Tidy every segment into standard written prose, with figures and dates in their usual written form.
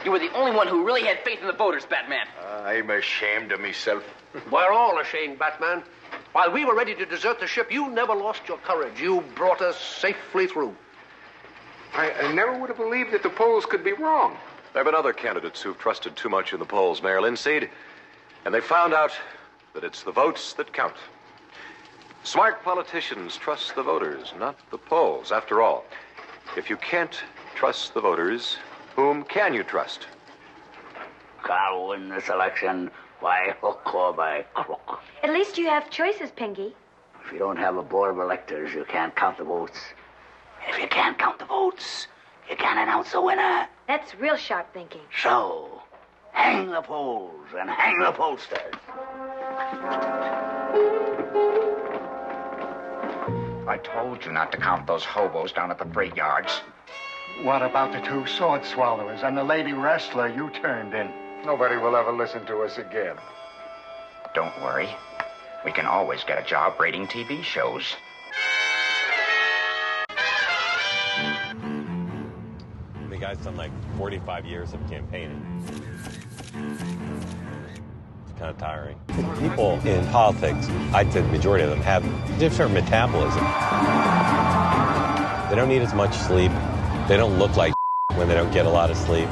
You were the only one who really had faith in the voters, Batman. I'm ashamed of myself. We're all ashamed, Batman. While we were ready to desert the ship, you never lost your courage. You brought us safely through. I never would have believed that the polls could be wrong. There have been other candidates who've trusted too much in the polls, Mayor Linseed, and they found out that it's the votes that count. Smart politicians trust the voters, not the polls. After all, if you can't trust the voters, whom can you trust? Can't win this election by hook or by crook. At least you have choices, Pinky. If you don't have a board of electors, you can't count the votes. If you can't count the votes, you can't announce the winner. That's real sharp thinking. So, hang the polls and hang the pollsters. I told you not to count those hobos down at the freight yards. What about the two sword swallowers and the lady wrestler you turned in? Nobody will ever listen to us again. Don't worry. We can always get a job rating TV shows. The guy's done like 45 years of campaigning. It's kind of tiring. People in politics, I'd say the majority of them have different metabolism. They don't need as much sleep. They don't look like when they don't get a lot of sleep.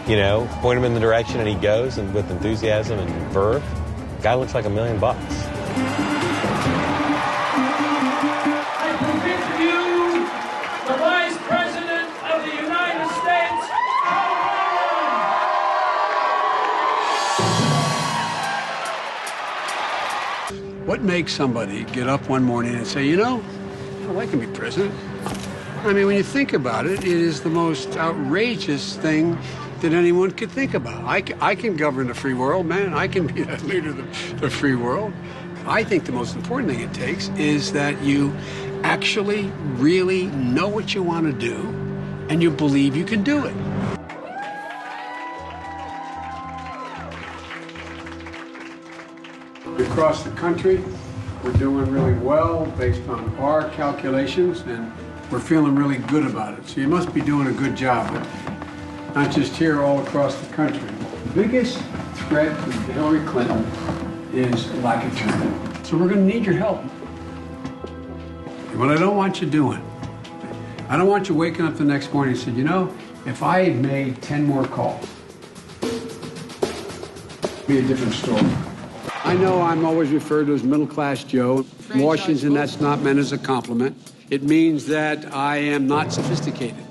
You know, point him in the direction and he goes, and with enthusiasm and verve, the guy looks like $1 million. I present to you the Vice President of the United States, Joe Biden. What makes somebody get up one morning and say, you know, well, I can be president? I mean, when you think about it, it is the most outrageous thing that anyone could think about. I can govern the free world, man. I can be the leader of the free world. I think the most important thing it takes is that you actually really know what you want to do and you believe you can do it. Across the country, we're doing really well based on our calculations, and we're feeling really good about it. So you must be doing a good job. Not just here, all across the country. The biggest threat to Hillary Clinton is lack of turnout. So we're going to need your help. What I don't want you doing, I don't want you waking up the next morning and saying, you know, if I had made 10 more calls, it'd be a different story. I know I'm always referred to as middle-class Joe. In Washington, that's not meant as a compliment. It means that I am not sophisticated.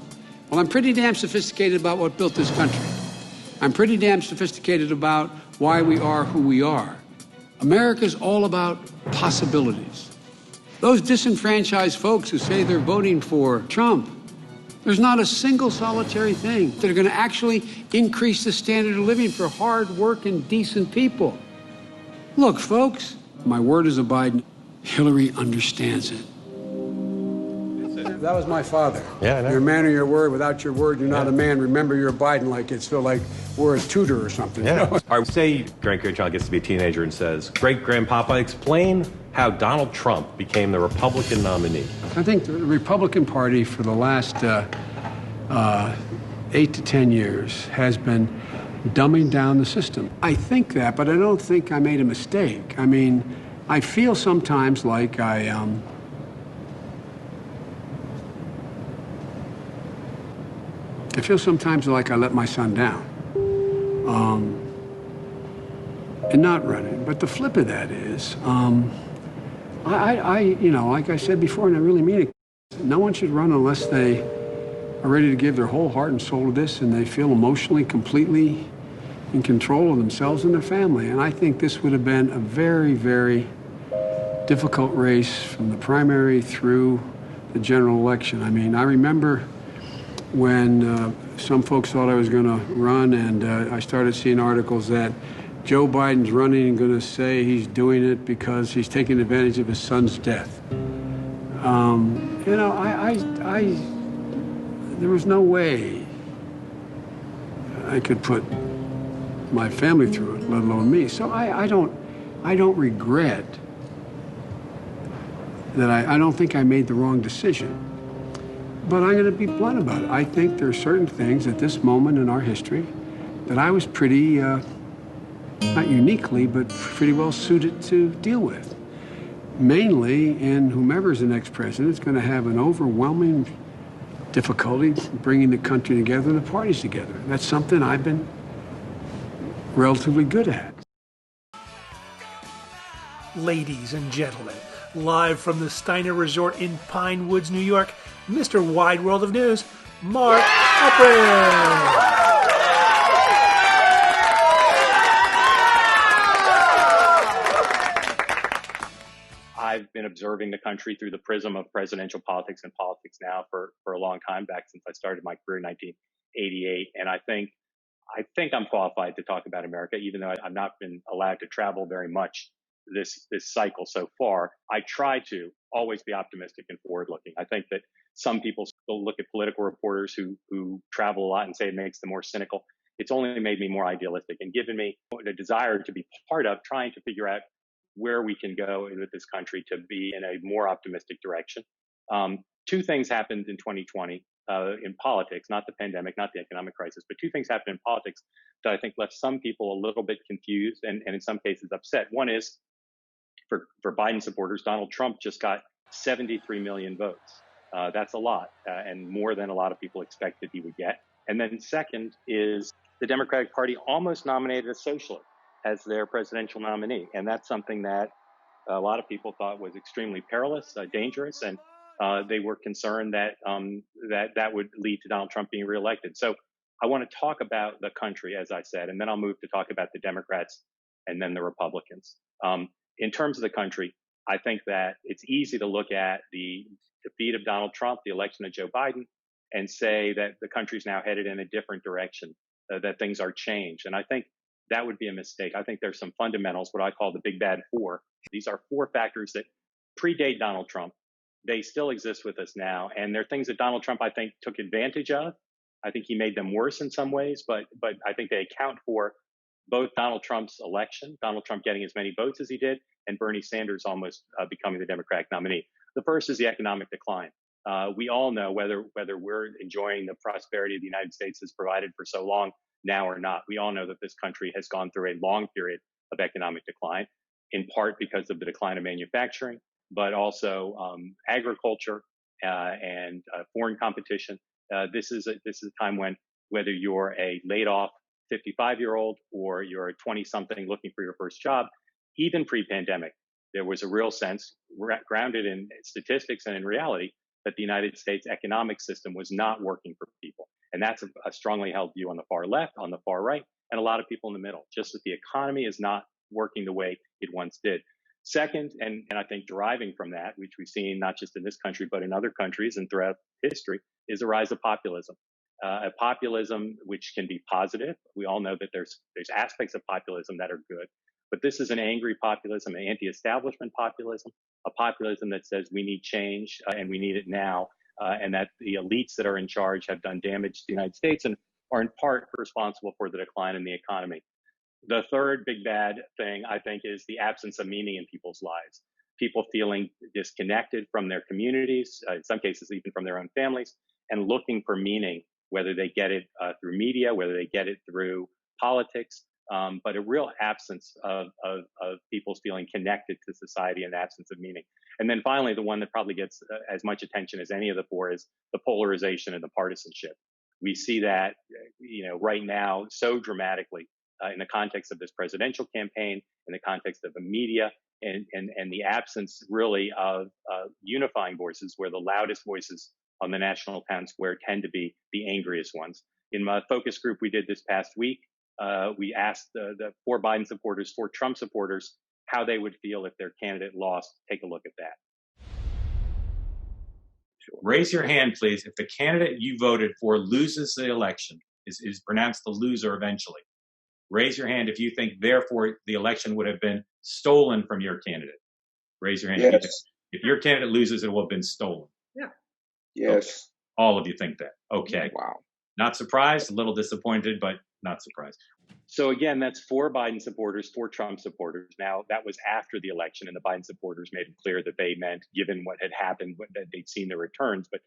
Well, I'm pretty damn sophisticated about what built this country. I'm pretty damn sophisticated about why we are who we are. America's all about possibilities. Those disenfranchised folks who say they're voting for Trump, there's not a single solitary thing that are going to actually increase the standard of living for hard-working, decent people. Look, folks, my word is a Biden. Hillary understands it. That was my father. Yeah, I know. You're a man of your word. Without your word, you're not a man. Remember, you're a Biden, like it's feel like we're a tutor or something. Yeah. You know? Or say grandchild gets to be a teenager and says, "Great-grandpapa, explain how Donald Trump became the Republican nominee." I think the Republican Party for the last 8 to 10 years has been dumbing down the system. I think that, but I don't think I made a mistake. I mean, I feel sometimes like I feel sometimes like I let my son down in not running. But the flip of that is, you know, like I said before, and I really mean it, no one should run unless they are ready to give their whole heart and soul to this and they feel emotionally completely in control of themselves and their family. And I think this would have been a very, very difficult race from the primary through the general election. I mean, I remember when some folks thought I was going to run, and I started seeing articles that Joe Biden's running and going to say he's doing it because he's taking advantage of his son's death. You know, there was no way I could put my family through it, let alone me. So I don't regret that. I don't think I made the wrong decision. But I'm going to be blunt about it. I think there are certain things at this moment in our history that I was pretty, not uniquely, but pretty well suited to deal with. Mainly, and whomever's the next president is going to have an overwhelming difficulty bringing the country together and the parties together. That's something I've been relatively good at. Ladies and gentlemen, live from the Steiner Resort in Pine Woods, New York, Mr. Wide World of News, Mark Upper. I've been observing the country through the prism of presidential politics and politics now for a long time, back since I started my career in 1988. And I think I'm qualified to talk about America, even though I've not been allowed to travel very much this cycle so far. I try to always be optimistic and forward looking. I think that some people still look at political reporters who travel a lot and say it makes them more cynical. It's only made me more idealistic and given me the desire to be part of trying to figure out where we can go with this country to be in a more optimistic direction. Two things happened in 2020 in politics, not the pandemic, not the economic crisis, but two things happened in politics that I think left some people a little bit confused and in some cases upset. One is for Biden supporters, Donald Trump just got 73 million votes. That's a lot and more than a lot of people expected he would get. And then second is the Democratic Party almost nominated a socialist as their presidential nominee. And that's something that a lot of people thought was extremely perilous, dangerous, and they were concerned that that would lead to Donald Trump being reelected. So I want to talk about the country, as I said, and then I'll move to talk about the Democrats and then the Republicans. In terms of the country, I think that it's easy to look at the defeat of Donald Trump, the election of Joe Biden, and say that the country's now headed in a different direction, that things are changed. And I think that would be a mistake. I think there's some fundamentals, what I call the big bad four. These are four factors that predate Donald Trump. They still exist with us now. And they're things that Donald Trump, I think, took advantage of. I think he made them worse in some ways, but I think they account for both Donald Trump's election, Donald Trump getting as many votes as he did, and Bernie Sanders almost becoming the Democratic nominee. The first is the economic decline. We all know whether we're enjoying the prosperity the United States has provided for so long now or not. We all know that this country has gone through a long period of economic decline, in part because of the decline of manufacturing, but also agriculture and foreign competition. This is a time when whether you're a laid off 55-year-old or you're a 20-something looking for your first job, even pre-pandemic, there was a real sense grounded in statistics and in reality that the United States economic system was not working for people. And that's a strongly held view on the far left, on the far right, and a lot of people in the middle, just that the economy is not working the way it once did. Second, and I think deriving from that, which we've seen not just in this country, but in other countries and throughout history, is the rise of populism. A populism which can be positive. We all know that there's aspects of populism that are good, but this is an angry populism, an anti-establishment populism, a populism that says we need change and we need it now, and that the elites that are in charge have done damage to the United States and are in part responsible for the decline in the economy. The third big bad thing, I think, is the absence of meaning in people's lives. People feeling disconnected from their communities, in some cases even from their own families, and looking for meaning, whether they get it through media, whether they get it through politics, but a real absence of people feeling connected to society and absence of meaning. And then finally, the one that probably gets as much attention as any of the four is the polarization and the partisanship. We see that, right now so dramatically in the context of this presidential campaign, in the context of the media, and the absence really of unifying voices, where the loudest voices on the national town square tend to be the angriest ones. In my focus group we did this past week, we asked the four Biden supporters, four Trump supporters, how they would feel if their candidate lost. Take a look at that. Raise your hand, please, if the candidate you voted for loses the election, is pronounced the loser eventually. Raise your hand if you think, therefore, the election would have been stolen from your candidate. Raise your hand. Yes. If your candidate loses, it will have been stolen. Yeah. Yes. Okay. All of you think that. Okay. Wow. Not surprised, a little disappointed, but not surprised. So again, that's four Biden supporters, four Trump supporters. Now, that was after the election, and the Biden supporters made it clear that they meant, given what had happened, that they'd seen the returns. But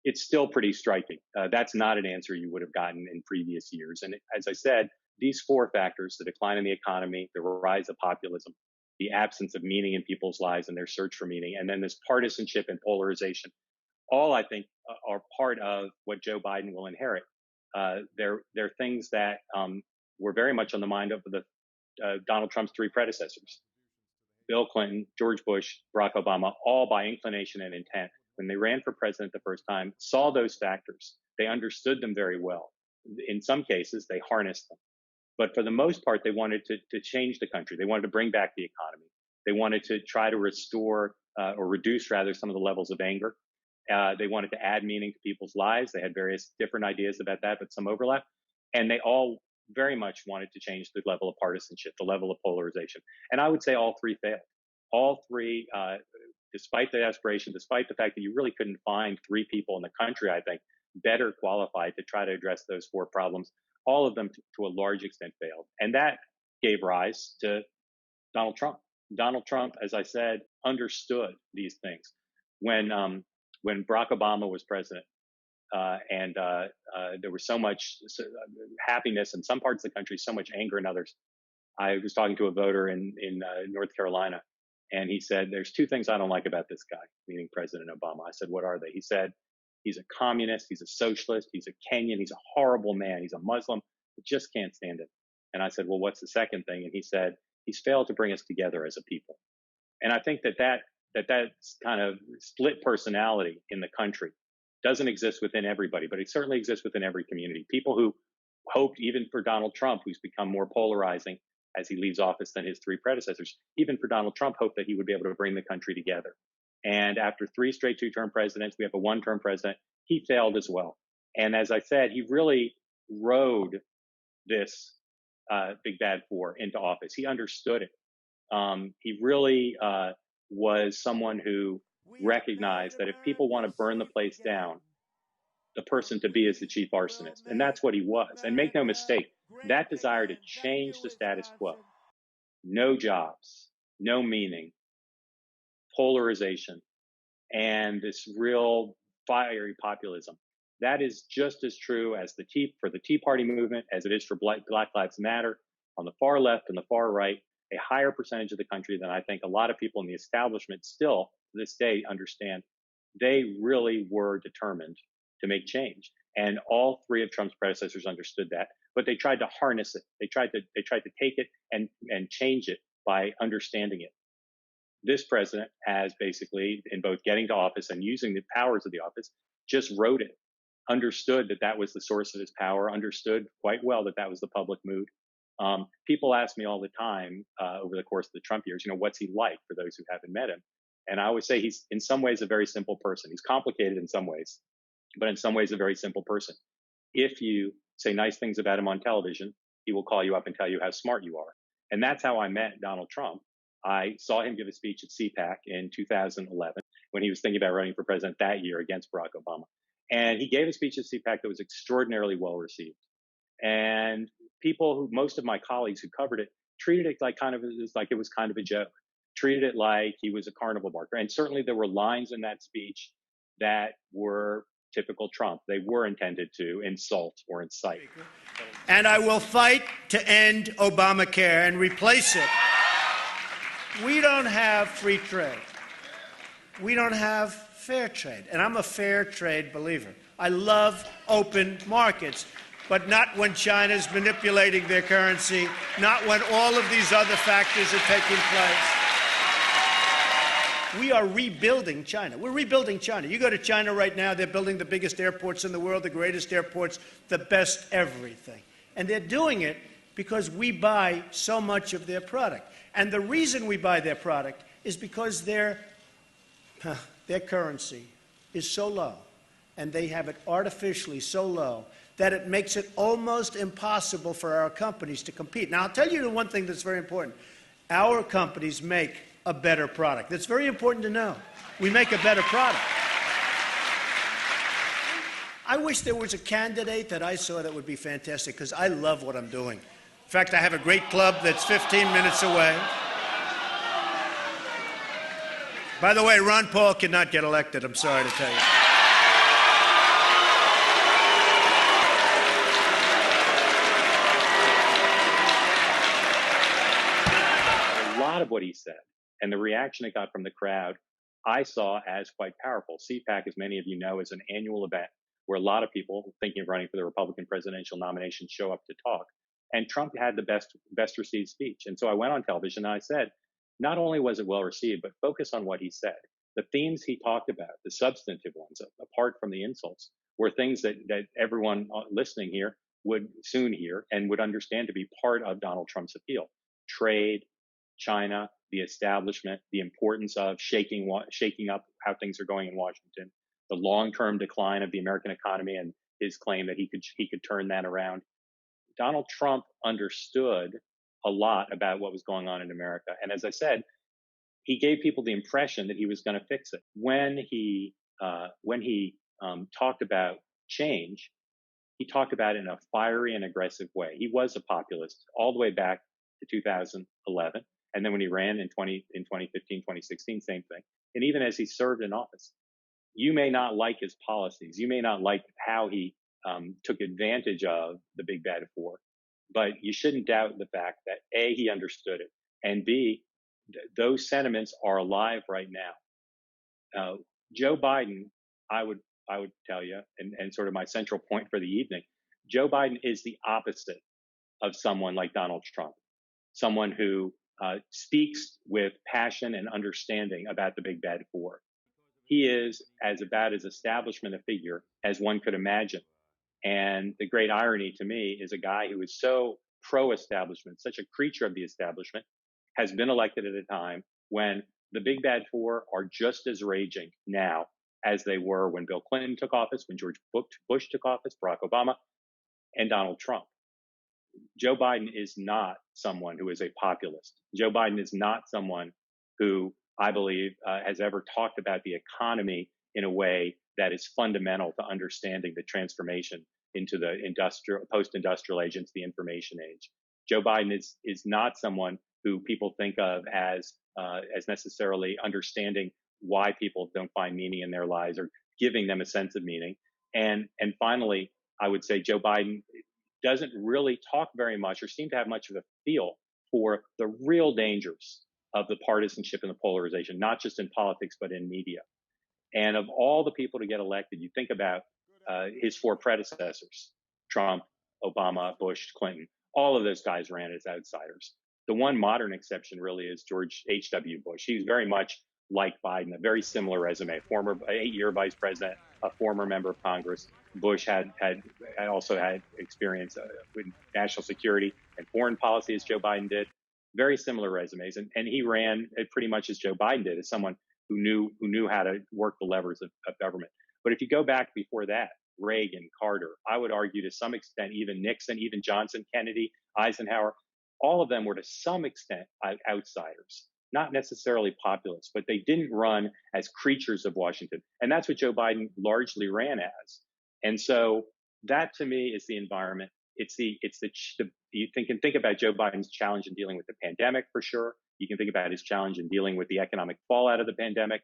it's still pretty striking. That's not an answer you would have gotten in previous years. And as I said, these four factors, the decline in the economy, the rise of populism, the absence of meaning in people's lives and their search for meaning, and then this partisanship and polarization, all I think are part of what Joe Biden will inherit. They're things that were very much on the mind of Donald Trump's three predecessors, Bill Clinton, George Bush, Barack Obama, all by inclination and intent. When they ran for president the first time, saw those factors. They understood them very well. In some cases, they harnessed them. But for the most part, they wanted to change the country. They wanted to bring back the economy. They wanted to try to restore or reduce, rather, some of the levels of anger. They wanted to add meaning to people's lives. They had various different ideas about that, but some overlap. And they all very much wanted to change the level of partisanship, the level of polarization. And I would say all three failed. All three, despite the aspiration, despite the fact that you really couldn't find three people in the country, I think, better qualified to try to address those four problems, all of them to a large extent failed. And that gave rise to Donald Trump. Donald Trump, as I said, understood these things. When Barack Obama was president, and there was so much happiness in some parts of the country, so much anger in others. I was talking to a voter in North Carolina, and he said, "There's two things I don't like about this guy," meaning President Obama. I said, "What are they?" He said, "He's a communist, he's a socialist, he's a Kenyan, he's a horrible man, he's a Muslim. I just can't stand him." And I said, "Well, what's the second thing?" And he said, "He's failed to bring us together as a people." And I think that kind of split personality in the country doesn't exist within everybody, but it certainly exists within every community. People who hoped, even for Donald Trump, who's become more polarizing as he leaves office than his three predecessors, even for Donald Trump, hoped that he would be able to bring the country together. And after three straight two-term presidents, we have a one-term president. He failed as well. And as I said, he really rode this big bad four into office. He understood it. He really was someone who recognized that if people want to burn the place down, the person to be is the chief arsonist. And that's what he was. And make no mistake, that desire to change the status quo, no jobs, no meaning, polarization, and this real fiery populism, that is just as true as for the Tea Party movement as it is for Black Lives Matter on the far left and the far right. A higher percentage of the country than I think a lot of people in the establishment still to this day understand. They really were determined to make change. And all three of Trump's predecessors understood that, but they tried to harness it. They tried to take it and change it by understanding it. This president has basically, in both getting to office and using the powers of the office, just wrote it, understood that was the source of his power, understood quite well that was the public mood. People ask me all the time over the course of the Trump years, what's he like, for those who haven't met him? And I always say he's in some ways a very simple person. He's complicated in some ways, but in some ways a very simple person. If you say nice things about him on television, he will call you up and tell you how smart you are. And that's how I met Donald Trump. I saw him give a speech at CPAC in 2011 when he was thinking about running for president that year against Barack Obama. And he gave a speech at CPAC that was extraordinarily well received. And most of my colleagues who covered it, treated it like it was kind of a joke, treated it like he was a carnival barker. And certainly there were lines in that speech that were typical Trump. They were intended to insult or incite. And I will fight to end Obamacare and replace it. We don't have free trade. We don't have fair trade. And I'm a fair trade believer. I love open markets. But not when China's manipulating their currency, not when all of these other factors are taking place. We are rebuilding China. We're rebuilding China. You go to China right now, they're building the biggest airports in the world, the greatest airports, the best everything. And they're doing it because we buy so much of their product. And the reason we buy their product is because their currency is so low, and they have it artificially so low, that it makes it almost impossible for our companies to compete. Now, I'll tell you the one thing that's very important. Our companies make a better product. That's very important to know. We make a better product. I wish there was a candidate that I saw that would be fantastic, because I love what I'm doing. In fact, I have a great club that's 15 minutes away. By the way, Ron Paul cannot get elected, I'm sorry to tell you. what he said. And the reaction it got from the crowd, I saw as quite powerful. CPAC, as many of you know, is an annual event where a lot of people thinking of running for the Republican presidential nomination show up to talk. And Trump had the best received speech. And so I went on television and I said, not only was it well received, but focus on what he said. The themes he talked about, the substantive ones, apart from the insults, were things that everyone listening here would soon hear and would understand to be part of Donald Trump's appeal. Trade, China, the establishment, the importance of shaking up how things are going in Washington, the long-term decline of the American economy and his claim that he could turn that around. Donald Trump understood a lot about what was going on in America. And as I said, he gave people the impression that he was going to fix it. When he talked about change, he talked about it in a fiery and aggressive way. He was a populist all the way back to 2011. And then when he ran in 2015, 2016, same thing. And even as he served in office, you may not like his policies. You may not like how he took advantage of the big bad four, but you shouldn't doubt the fact that A, he understood it, and B, those sentiments are alive right now. Joe Biden, I would tell you, and sort of my central point for the evening, Joe Biden is the opposite of someone like Donald Trump, someone who speaks with passion and understanding about the big bad four. He is as about as establishment a figure as one could imagine. And the great irony to me is a guy who is so pro-establishment, such a creature of the establishment, has been elected at a time when the big bad four are just as raging now as they were when Bill Clinton took office, when George Bush took office, Barack Obama, and Donald Trump. Joe Biden is not someone who is a populist. Joe Biden is not someone who I believe has ever talked about the economy in a way that is fundamental to understanding the transformation into the post-industrial age, into the information age. Joe Biden is not someone who people think of as necessarily understanding why people don't find meaning in their lives or giving them a sense of meaning. And finally, I would say Joe Biden doesn't really talk very much or seem to have much of a feel for the real dangers of the partisanship and the polarization, not just in politics, but in media. And of all the people to get elected, you think about his four predecessors, Trump, Obama, Bush, Clinton, all of those guys ran as outsiders. The one modern exception really is George H.W. Bush. He's very much like Biden, a very similar resume, former 8-year vice president, a former member of Congress. Bush had also had experience with national security and foreign policy as Joe Biden did. Very similar resumes. And he ran pretty much as Joe Biden did, as someone who knew how to work the levers of government. But if you go back before that, Reagan, Carter, I would argue to some extent, even Nixon, even Johnson, Kennedy, Eisenhower, all of them were to some extent outsiders, not necessarily populists, but they didn't run as creatures of Washington. And that's what Joe Biden largely ran as. And so that to me is the environment. You can think about Joe Biden's challenge in dealing with the pandemic for sure. You can think about his challenge in dealing with the economic fallout of the pandemic.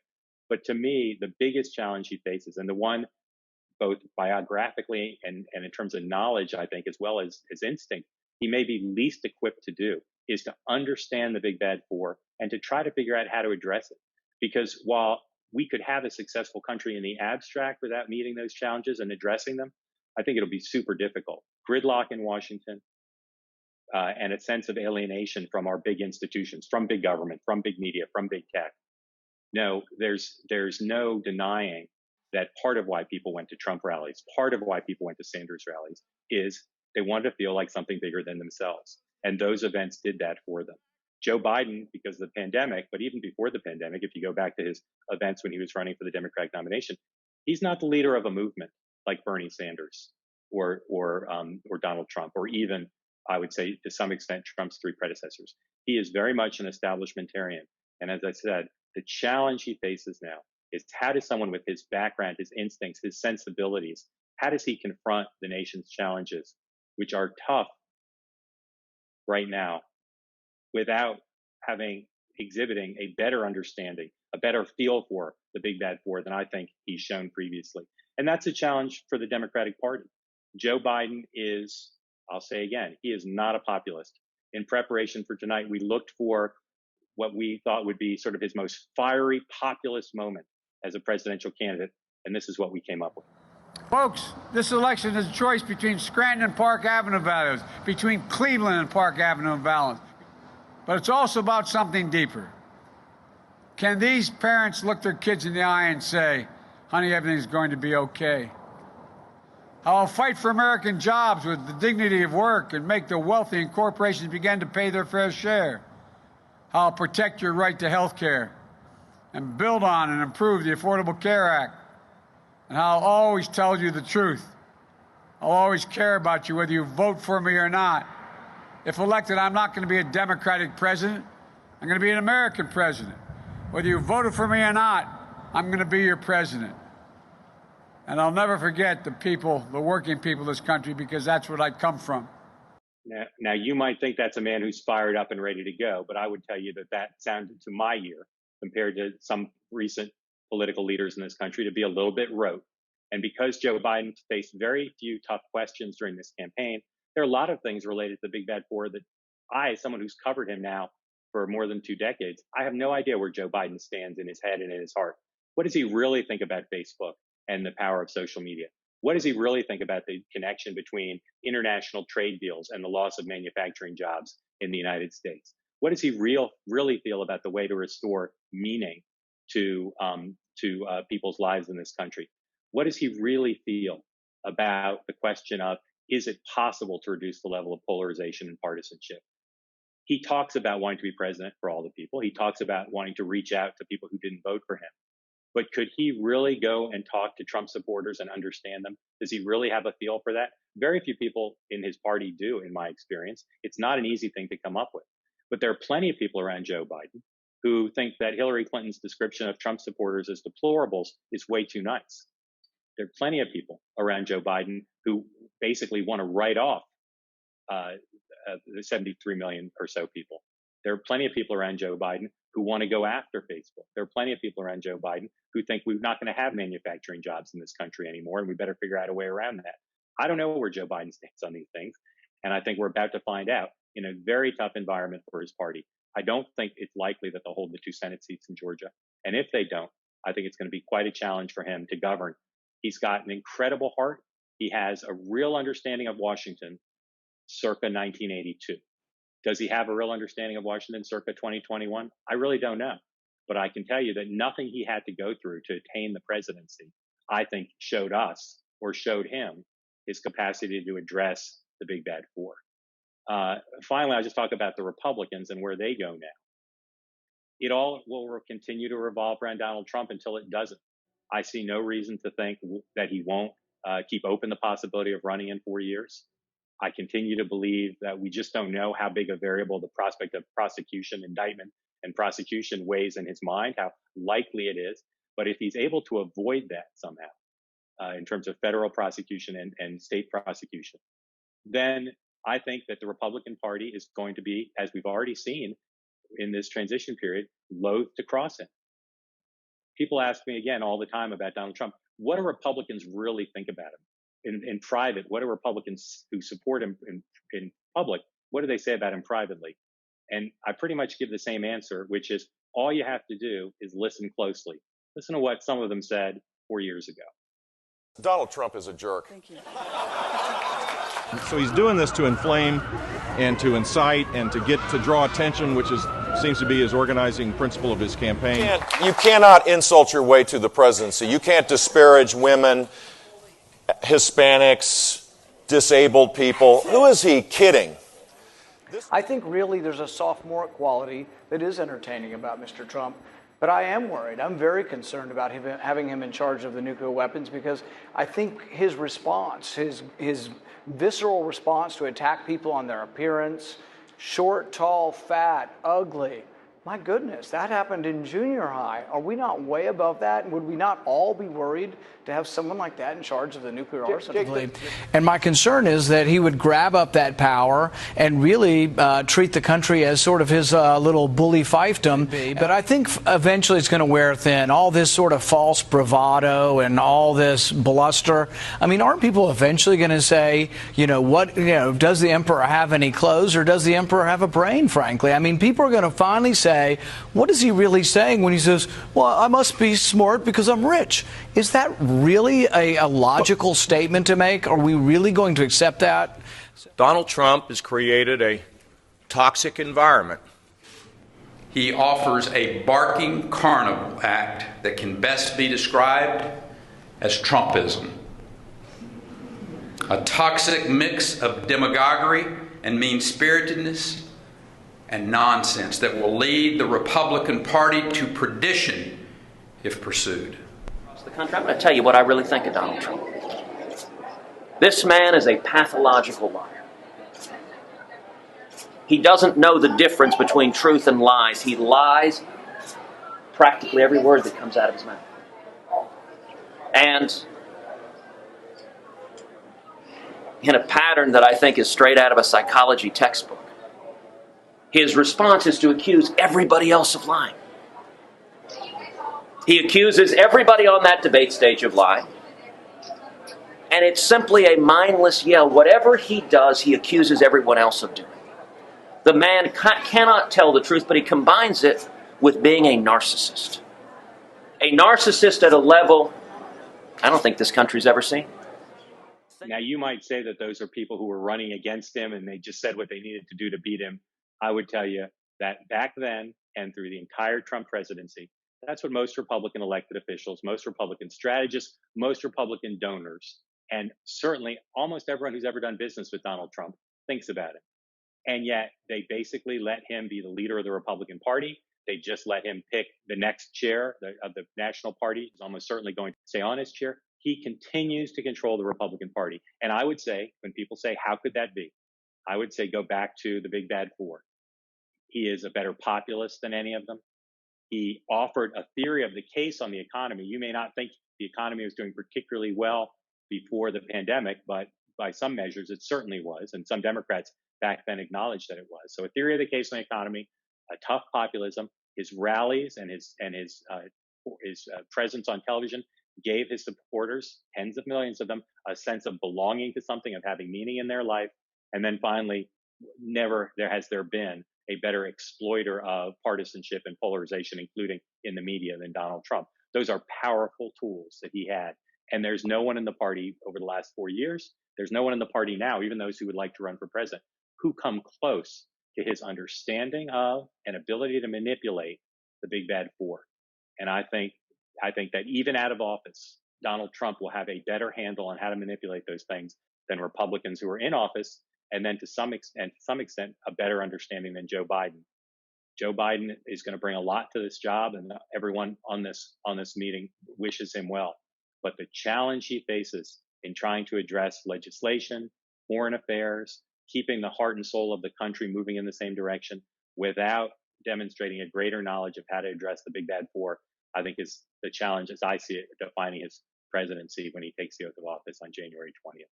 But to me, the biggest challenge he faces, and the one both biographically and in terms of knowledge, I think, as well as instinct, he may be least equipped to do, is to understand the big bad four and to try to figure out how to address it. Because while we could have a successful country in the abstract without meeting those challenges and addressing them, I think it'll be super difficult. Gridlock in Washington, and a sense of alienation from our big institutions, from big government, from big media, from big tech. No, there's no denying that part of why people went to Trump rallies, part of why people went to Sanders rallies, is they wanted to feel like something bigger than themselves. And those events did that for them. Joe Biden, because of the pandemic, but even before the pandemic, if you go back to his events when he was running for the Democratic nomination, he's not the leader of a movement like Bernie Sanders or Donald Trump, or even, I would say, to some extent, Trump's three predecessors. He is very much an establishmentarian. And as I said, the challenge he faces now is how does someone with his background, his instincts, his sensibilities, how does he confront the nation's challenges, which are tough right now, without exhibiting a better understanding, a better feel for the big bad four than I think he's shown previously. And that's a challenge for the Democratic Party. Joe Biden is, I'll say again, he is not a populist. In preparation for tonight, we looked for what we thought would be sort of his most fiery populist moment as a presidential candidate, and this is what we came up with. Folks, this election is a choice between Scranton and Park Avenue values, between Cleveland and Park Avenue balance. But it's also about something deeper. Can these parents look their kids in the eye and say, honey, everything's going to be okay? I'll fight for American jobs with the dignity of work and make the wealthy and corporations begin to pay their fair share. I'll protect your right to health care and build on and improve the Affordable Care Act. And I'll always tell you the truth. I'll always care about you whether you vote for me or not. If elected, I'm not going to be a Democratic president. I'm going to be an American president. Whether you voted for me or not, I'm going to be your president. And I'll never forget the people, the working people of this country, because that's what I come from. Now, you might think that's a man who's fired up and ready to go, but I would tell you that that sounded to my ear, compared to some recent political leaders in this country, to be a little bit rote. And because Joe Biden faced very few tough questions during this campaign, there are a lot of things related to the Big Bad Four that I, as someone who's covered him now for more than 2 decades, I have no idea where Joe Biden stands in his head and in his heart. What does he really think about Facebook and the power of social media? What does he really think about the connection between international trade deals and the loss of manufacturing jobs in the United States? What does he really feel about the way to restore meaning to people's lives in this country? What does he really feel about the question of, is it possible to reduce the level of polarization and partisanship? He talks about wanting to be president for all the people. He talks about wanting to reach out to people who didn't vote for him. But could he really go and talk to Trump supporters and understand them? Does he really have a feel for that? Very few people in his party do, in my experience. It's not an easy thing to come up with. But there are plenty of people around Joe Biden who think that Hillary Clinton's description of Trump supporters as deplorables is way too nice. There are plenty of people around Joe Biden who basically want to write off the 73 million or so people. There are plenty of people around Joe Biden who want to go after Facebook. There are plenty of people around Joe Biden who think we're not going to have manufacturing jobs in this country anymore, and we better figure out a way around that. I don't know where Joe Biden stands on these things, and I think we're about to find out in a very tough environment for his party. I don't think it's likely that they'll hold the 2 Senate seats in Georgia. And if they don't, I think it's going to be quite a challenge for him to govern. He's got an incredible heart. He has a real understanding of Washington circa 1982. Does he have a real understanding of Washington circa 2021? I really don't know. But I can tell you that nothing he had to go through to attain the presidency, I think, showed us or showed him his capacity to address the Big Bad Four. Finally, I'll just talk about the Republicans and where they go now. It all will continue to revolve around Donald Trump until it doesn't. I see no reason to think that he won't keep open the possibility of running in 4 years. I continue to believe that we just don't know how big a variable the prospect of prosecution, indictment, and prosecution weighs in his mind, how likely it is. But if he's able to avoid that somehow, in terms of federal prosecution and state prosecution, then I think that the Republican Party is going to be, as we've already seen in this transition period, loath to cross him. People ask me again all the time about Donald Trump. What do Republicans really think about him in private? What do Republicans who support him in public, what do they say about him privately? And I pretty much give the same answer, which is all you have to do is listen closely. Listen to what some of them said 4 years ago. Donald Trump is a jerk. Thank you. So he's doing this to inflame and to incite and to draw attention, which seems to be his organizing principle of his campaign. You cannot insult your way to the presidency. You can't disparage women, Hispanics, disabled people. Who is he kidding? I think really there's a sophomore quality that is entertaining about Mr. Trump. But I am worried. I'm very concerned about having him in charge of the nuclear weapons, because I think his response, his visceral response to attack people on their appearance, short, tall, fat, ugly. My goodness, that happened in junior high. Are we not way above that? Would we not all be worried to have someone like that in charge of the nuclear arsenal? And my concern is that he would grab up that power and really treat the country as sort of his little bully fiefdom. But I think eventually it's going to wear thin. All this sort of false bravado and all this bluster. I mean, aren't people eventually going to say, does the emperor have any clothes, or does the emperor have a brain, frankly? I mean, people are going to finally say, say, what is he really saying when he says, well, I must be smart because I'm rich? Is that really a logical statement to make? Are we really going to accept that? Donald Trump has created a toxic environment. He offers a barking carnival act that can best be described as Trumpism. A toxic mix of demagoguery and mean-spiritedness and nonsense that will lead the Republican Party to perdition if pursued. Across the country, I'm going to tell you what I really think of Donald Trump. This man is a pathological liar. He doesn't know the difference between truth and lies. He lies practically every word that comes out of his mouth. And in a pattern that I think is straight out of a psychology textbook, his response is to accuse everybody else of lying. He accuses everybody on that debate stage of lying. And it's simply a mindless yell. Whatever he does, he accuses everyone else of doing. The man cannot tell the truth, but he combines it with being a narcissist. A narcissist at a level I don't think this country's ever seen. Now, you might say that those are people who were running against him and they just said what they needed to do to beat him. I would tell you that back then and through the entire Trump presidency, that's what most Republican elected officials, most Republican strategists, most Republican donors, and certainly almost everyone who's ever done business with Donald Trump thinks about him. And yet they basically let him be the leader of the Republican Party. They just let him pick the next chair of the National Party. He's almost certainly going to stay on his chair. He continues to control the Republican Party. And I would say, when people say, how could that be? I would say, go back to the big bad four. He is a better populist than any of them. He offered a theory of the case on the economy. You may not think the economy was doing particularly well before the pandemic, but by some measures, it certainly was. And some Democrats back then acknowledged that it was. So a theory of the case on the economy, a tough populism, his rallies and his presence on television gave his supporters, tens of millions of them, a sense of belonging to something, of having meaning in their life. And then finally, never has there been a better exploiter of partisanship and polarization, including in the media, than Donald Trump. Those are powerful tools that he had. And there's no one in the party over the last 4 years, there's no one in the party now, even those who would like to run for president, who come close to his understanding of and ability to manipulate the big bad four. And I think that even out of office, Donald Trump will have a better handle on how to manipulate those things than Republicans who are in office, and then to some extent, a better understanding than Joe Biden. Joe Biden is going to bring a lot to this job, and everyone on this meeting wishes him well. But the challenge he faces in trying to address legislation, foreign affairs, keeping the heart and soul of the country moving in the same direction without demonstrating a greater knowledge of how to address the big bad four, I think is the challenge as I see it defining his presidency when he takes the oath of office on January 20th.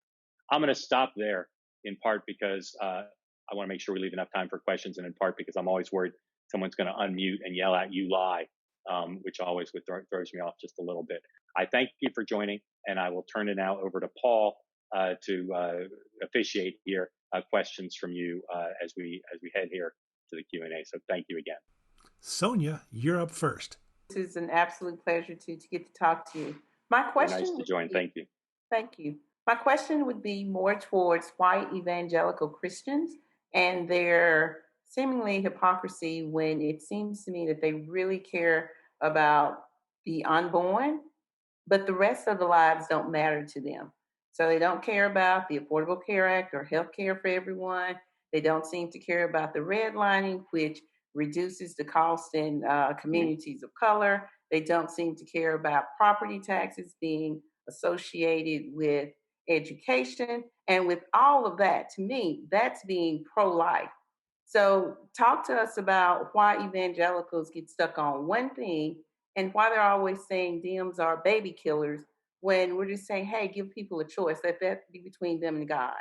I'm going to stop there, in part because I want to make sure we leave enough time for questions, and in part because I'm always worried someone's going to unmute and yell out, "You lie," which always throws me off just a little bit. I thank you for joining, and I will turn it now over to Paul to officiate here questions from you as we head here to the Q&A. So thank you again. Sonia, you're up first. This is an absolute pleasure to get to talk to you. My question. Nice to join. Thank you. Thank you. My question would be more towards white evangelical Christians and their seemingly hypocrisy when it seems to me that they really care about the unborn, but the rest of the lives don't matter to them. So they don't care about the Affordable Care Act or health care for everyone. They don't seem to care about the redlining, which reduces the cost in communities of color. They don't seem to care about property taxes being associated with education. And with all of that, to me, that's being pro-life. So talk to us about why evangelicals get stuck on one thing and why they're always saying Dems are baby killers when we're just saying, hey, give people a choice. Let that be between them and God.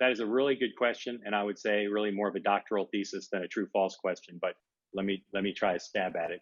That is a really good question, and I would say really more of a doctoral thesis than a true-false question, but let me try a stab at it.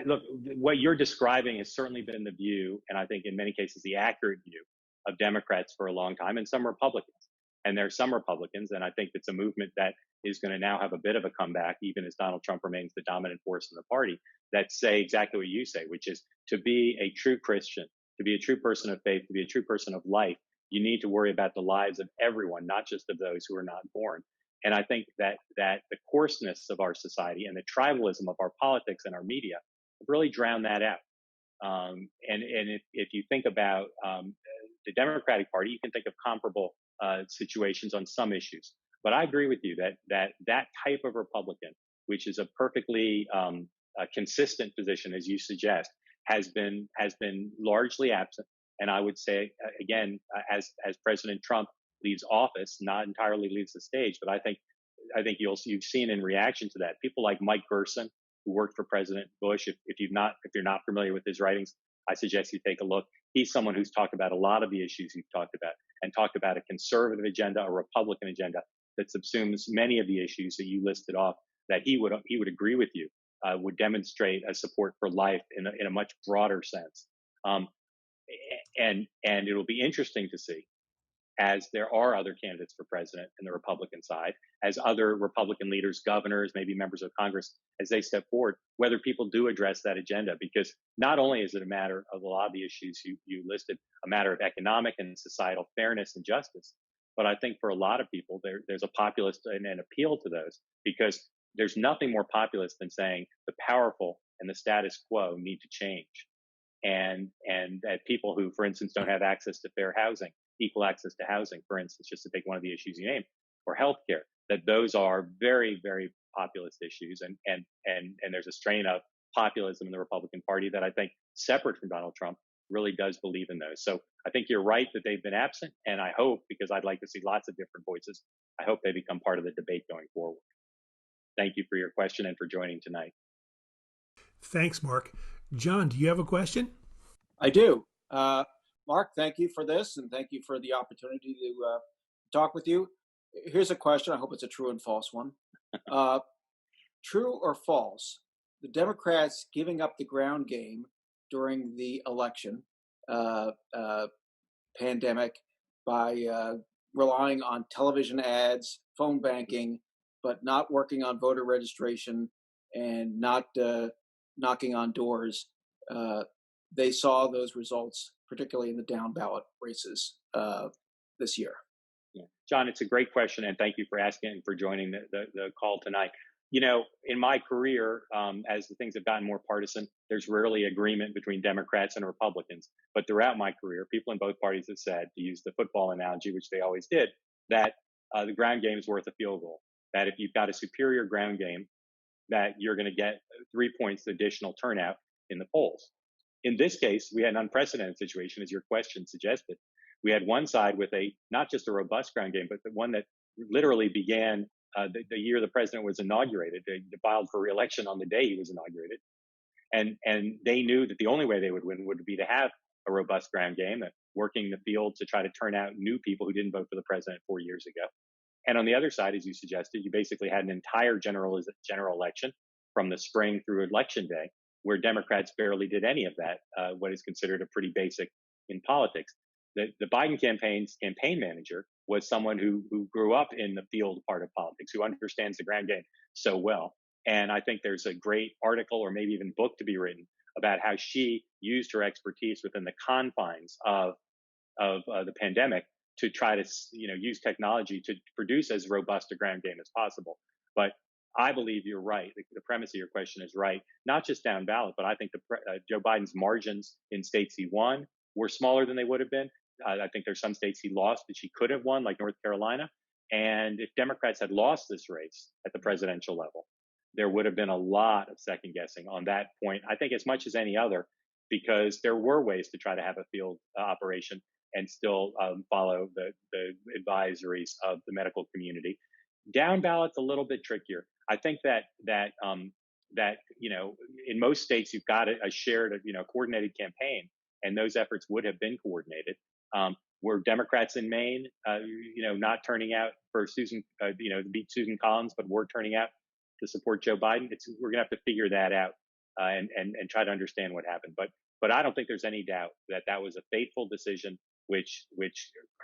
Look, what you're describing has certainly been the view, and I think in many cases the accurate view of Democrats for a long time, and some Republicans. And there are some Republicans, and I think it's a movement that is going to now have a bit of a comeback, even as Donald Trump remains the dominant force in the party, that say exactly what you say, which is to be a true Christian, to be a true person of faith, to be a true person of life, you need to worry about the lives of everyone, not just of those who are not born. And I think that the coarseness of our society and the tribalism of our politics and our media have really drowned that out. And if you think about the Democratic Party, you can think of comparable situations on some issues. But I agree with you that type of Republican, which is a perfectly consistent position, as you suggest, has been largely absent. And I would say again, as President Trump leaves office, not entirely leaves the stage, but I think you've seen in reaction to that people like Mike Gerson, who worked for President Bush. If you're not familiar with his writings, I suggest you take a look. He's someone who's talked about a lot of the issues you've talked about and talked about a conservative agenda, a Republican agenda that subsumes many of the issues that you listed off. That he would agree with you, would demonstrate a support for life in a much broader sense. And it'll be interesting to see, as there are other candidates for president in the Republican side, as other Republican leaders, governors, maybe members of Congress, as they step forward, whether people do address that agenda. Because not only is it a matter of a lot of the issues you listed, a matter of economic and societal fairness and justice, but I think for a lot of people, there's a populist and an appeal to those, because there's nothing more populist than saying the powerful and the status quo need to change. And that people who, for instance, don't have access to fair housing, equal access to housing, for instance, just to take one of the issues you named, or healthcare, that those are very, very populist issues. And there's a strain of populism in the Republican Party that I think, separate from Donald Trump, really does believe in those. So I think you're right that they've been absent. And I hope, because I'd like to see lots of different voices, I hope they become part of the debate going forward. Thank you for your question and for joining tonight. Thanks, Mark. John, do you have a question? I do. Mark, thank you for this, and thank you for the opportunity to talk with you. Here's a question. I hope it's a true and false one. True or false, the Democrats giving up the ground game during the election pandemic by relying on television ads, phone banking, but not working on voter registration and not knocking on doors. They saw those results, particularly in the down ballot races this year. Yeah. John, it's a great question, and thank you for asking and for joining the call tonight. You know, in my career, as the things have gotten more partisan, there's rarely agreement between Democrats and Republicans. But throughout my career, people in both parties have said, to use the football analogy, which they always did, that the ground game is worth a field goal. That if you've got a superior ground game, that you're going to get 3 points additional turnout in the polls. In this case, we had an unprecedented situation, as your question suggested. We had one side with not just a robust ground game, but the one that literally began the year the president was inaugurated. They filed for re-election on the day he was inaugurated. And they knew that the only way they would win would be to have a robust ground game, working the field to try to turn out new people who didn't vote for the president 4 years ago. And on the other side, as you suggested, you basically had an entire general election from the spring through election day, where Democrats barely did any of that, what is considered a pretty basic in politics. The Biden campaign's campaign manager was someone who grew up in the field part of politics, who understands the ground game so well. And I think there's a great article or maybe even book to be written about how she used her expertise within the confines of the pandemic to try to use technology to produce as robust a ground game as possible. But I believe you're right. The premise of your question is right. Not just down ballot, but I think Joe Biden's margins in states he won were smaller than they would have been. I think there's some states he lost that she could have won, like North Carolina. And if Democrats had lost this race at the presidential level, there would have been a lot of second guessing on that point, I think, as much as any other, because there were ways to try to have a field operation and still follow the advisories of the medical community. Down ballot's a little bit trickier. I think that in most states you've got a shared, coordinated campaign, and those efforts would have been coordinated. Were Democrats in Maine, not turning out for Susan, to beat Susan Collins, but were turning out to support Joe Biden? We're gonna have to figure that out and try to understand what happened. But I don't think there's any doubt that was a fateful decision, which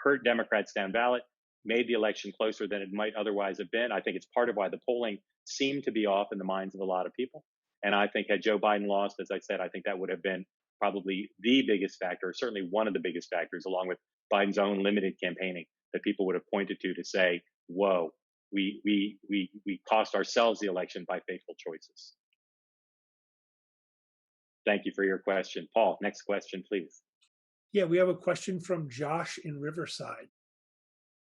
hurt Democrats down ballot, made the election closer than it might otherwise have been. I think it's part of why the polling seemed to be off in the minds of a lot of people. And I think had Joe Biden lost, as I said, I think that would have been probably the biggest factor, certainly one of the biggest factors, along with Biden's own limited campaigning, that people would have pointed to say, whoa, we cost ourselves the election by fateful choices. Thank you for your question. Paul, next question, please. Yeah, we have a question from Josh in Riverside.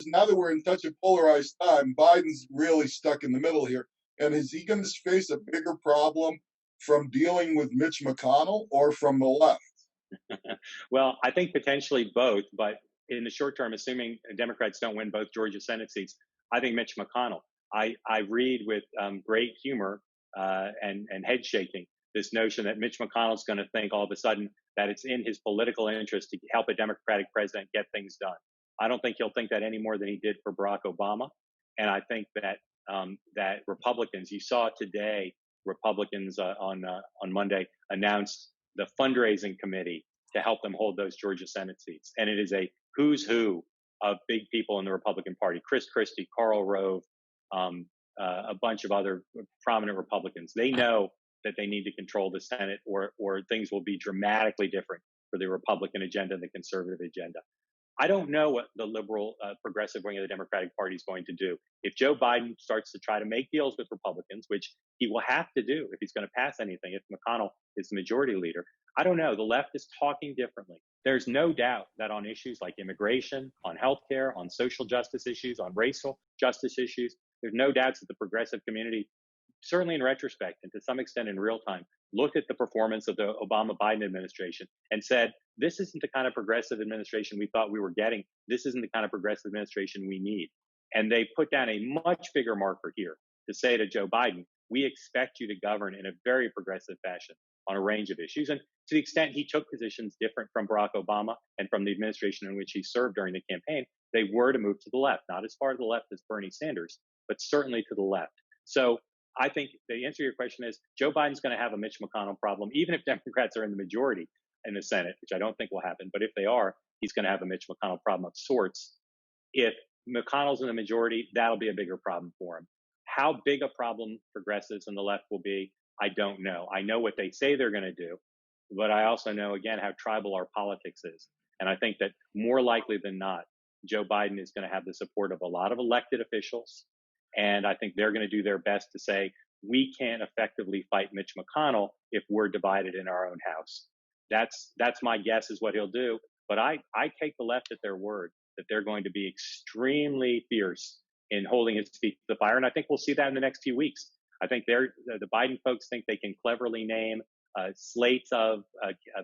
Now that we're in such a polarized time, Biden's really stuck in the middle here. And is he going to face a bigger problem from dealing with Mitch McConnell or from the left? Well, I think potentially both, but in the short term, assuming Democrats don't win both Georgia Senate seats, I think Mitch McConnell. I read with great humor and head shaking this notion that Mitch McConnell's going to think all of a sudden that it's in his political interest to help a Democratic president get things done. I don't think he'll think that any more than he did for Barack Obama. And I think that that Republicans, you saw today, Republicans on Monday announced the fundraising committee to help them hold those Georgia Senate seats. And it is a who's who of big people in the Republican Party: Chris Christie, Karl Rove, a bunch of other prominent Republicans. They know that they need to control the Senate or things will be dramatically different for the Republican agenda and the conservative agenda. I don't know what the liberal progressive wing of the Democratic Party is going to do. If Joe Biden starts to try to make deals with Republicans, which he will have to do if he's going to pass anything, if McConnell is the majority leader, I don't know. The left is talking differently. There's no doubt that on issues like immigration, on healthcare, on social justice issues, on racial justice issues, there's no doubts that the progressive community, certainly in retrospect and to some extent in real time, looked at the performance of the Obama-Biden administration and said, this isn't the kind of progressive administration we thought we were getting. This isn't the kind of progressive administration we need. And they put down a much bigger marker here to say to Joe Biden, we expect you to govern in a very progressive fashion on a range of issues. And to the extent he took positions different from Barack Obama and from the administration in which he served during the campaign, they were to move to the left, not as far to the left as Bernie Sanders, but certainly to the left. So I think the answer to your question is Joe Biden's going to have a Mitch McConnell problem, even if Democrats are in the majority in the Senate, which I don't think will happen. But if they are, he's going to have a Mitch McConnell problem of sorts. If McConnell's in the majority, that'll be a bigger problem for him. How big a problem progressives on the left will be, I don't know. I know what they say they're going to do, but I also know, again, how tribal our politics is. And I think that more likely than not, Joe Biden is going to have the support of a lot of elected officials. And I think they're going to do their best to say, we can't effectively fight Mitch McConnell if we're divided in our own house. That's my guess is what he'll do. But I take the left at their word that they're going to be extremely fierce in holding his feet to the fire. And I think we'll see that in the next few weeks. I think the Biden folks think they can cleverly name slates of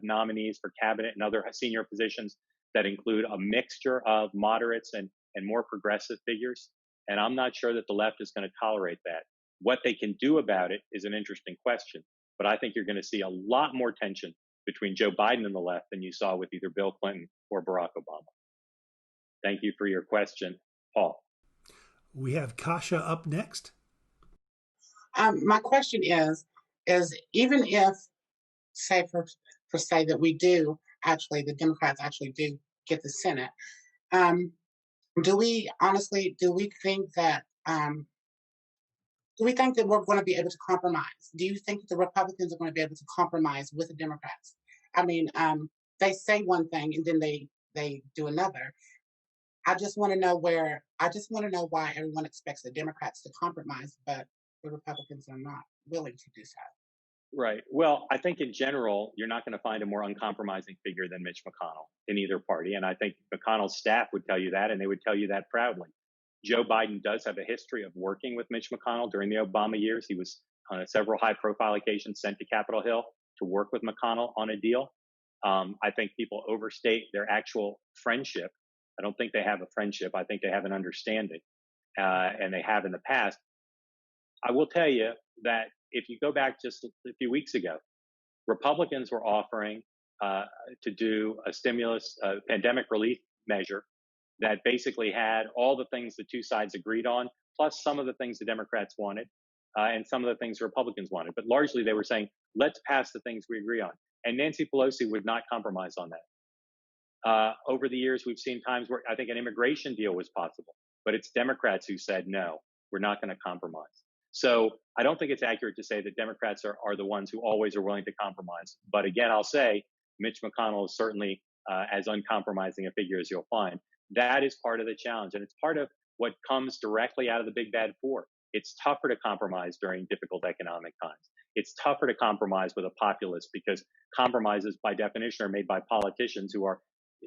nominees for cabinet and other senior positions that include a mixture of moderates and more progressive figures. And I'm not sure that the left is going to tolerate that. What they can do about it is an interesting question. But I think you're going to see a lot more tension between Joe Biden and the left than you saw with either Bill Clinton or Barack Obama. Thank you for your question, Paul. We have Kasha up next. My question is even if, say for say that we do actually, the Democrats actually do get the Senate, do we think that we're going to be able to compromise? Do you think that the Republicans are going to be able to compromise with the Democrats? I mean, they say one thing and then they do another. I just want to know why everyone expects the Democrats to compromise, but the Republicans are not willing to do so. Right. Well, I think in general, you're not going to find a more uncompromising figure than Mitch McConnell in either party. And I think McConnell's staff would tell you that, and they would tell you that proudly. Joe Biden does have a history of working with Mitch McConnell during the Obama years. He was on several high-profile occasions sent to Capitol Hill to work with McConnell on a deal. I think people overstate their actual friendship. I don't think they have a friendship. I think they have an understanding, and they have in the past. I will tell you that if you go back just a few weeks ago, Republicans were offering to do a stimulus, pandemic relief measure that basically had all the things the two sides agreed on, plus some of the things the Democrats wanted, and some of the things the Republicans wanted. But largely they were saying, let's pass the things we agree on. And Nancy Pelosi would not compromise on that. Over the years, we've seen times where I think an immigration deal was possible, but it's Democrats who said, no, we're not going to compromise. So I don't think it's accurate to say that Democrats are the ones who always are willing to compromise. But again, I'll say Mitch McConnell is certainly as uncompromising a figure as you'll find. That is part of the challenge. And it's part of what comes directly out of the big bad four. It's tougher to compromise during difficult economic times. It's tougher to compromise with a populist because compromises by definition are made by politicians who are,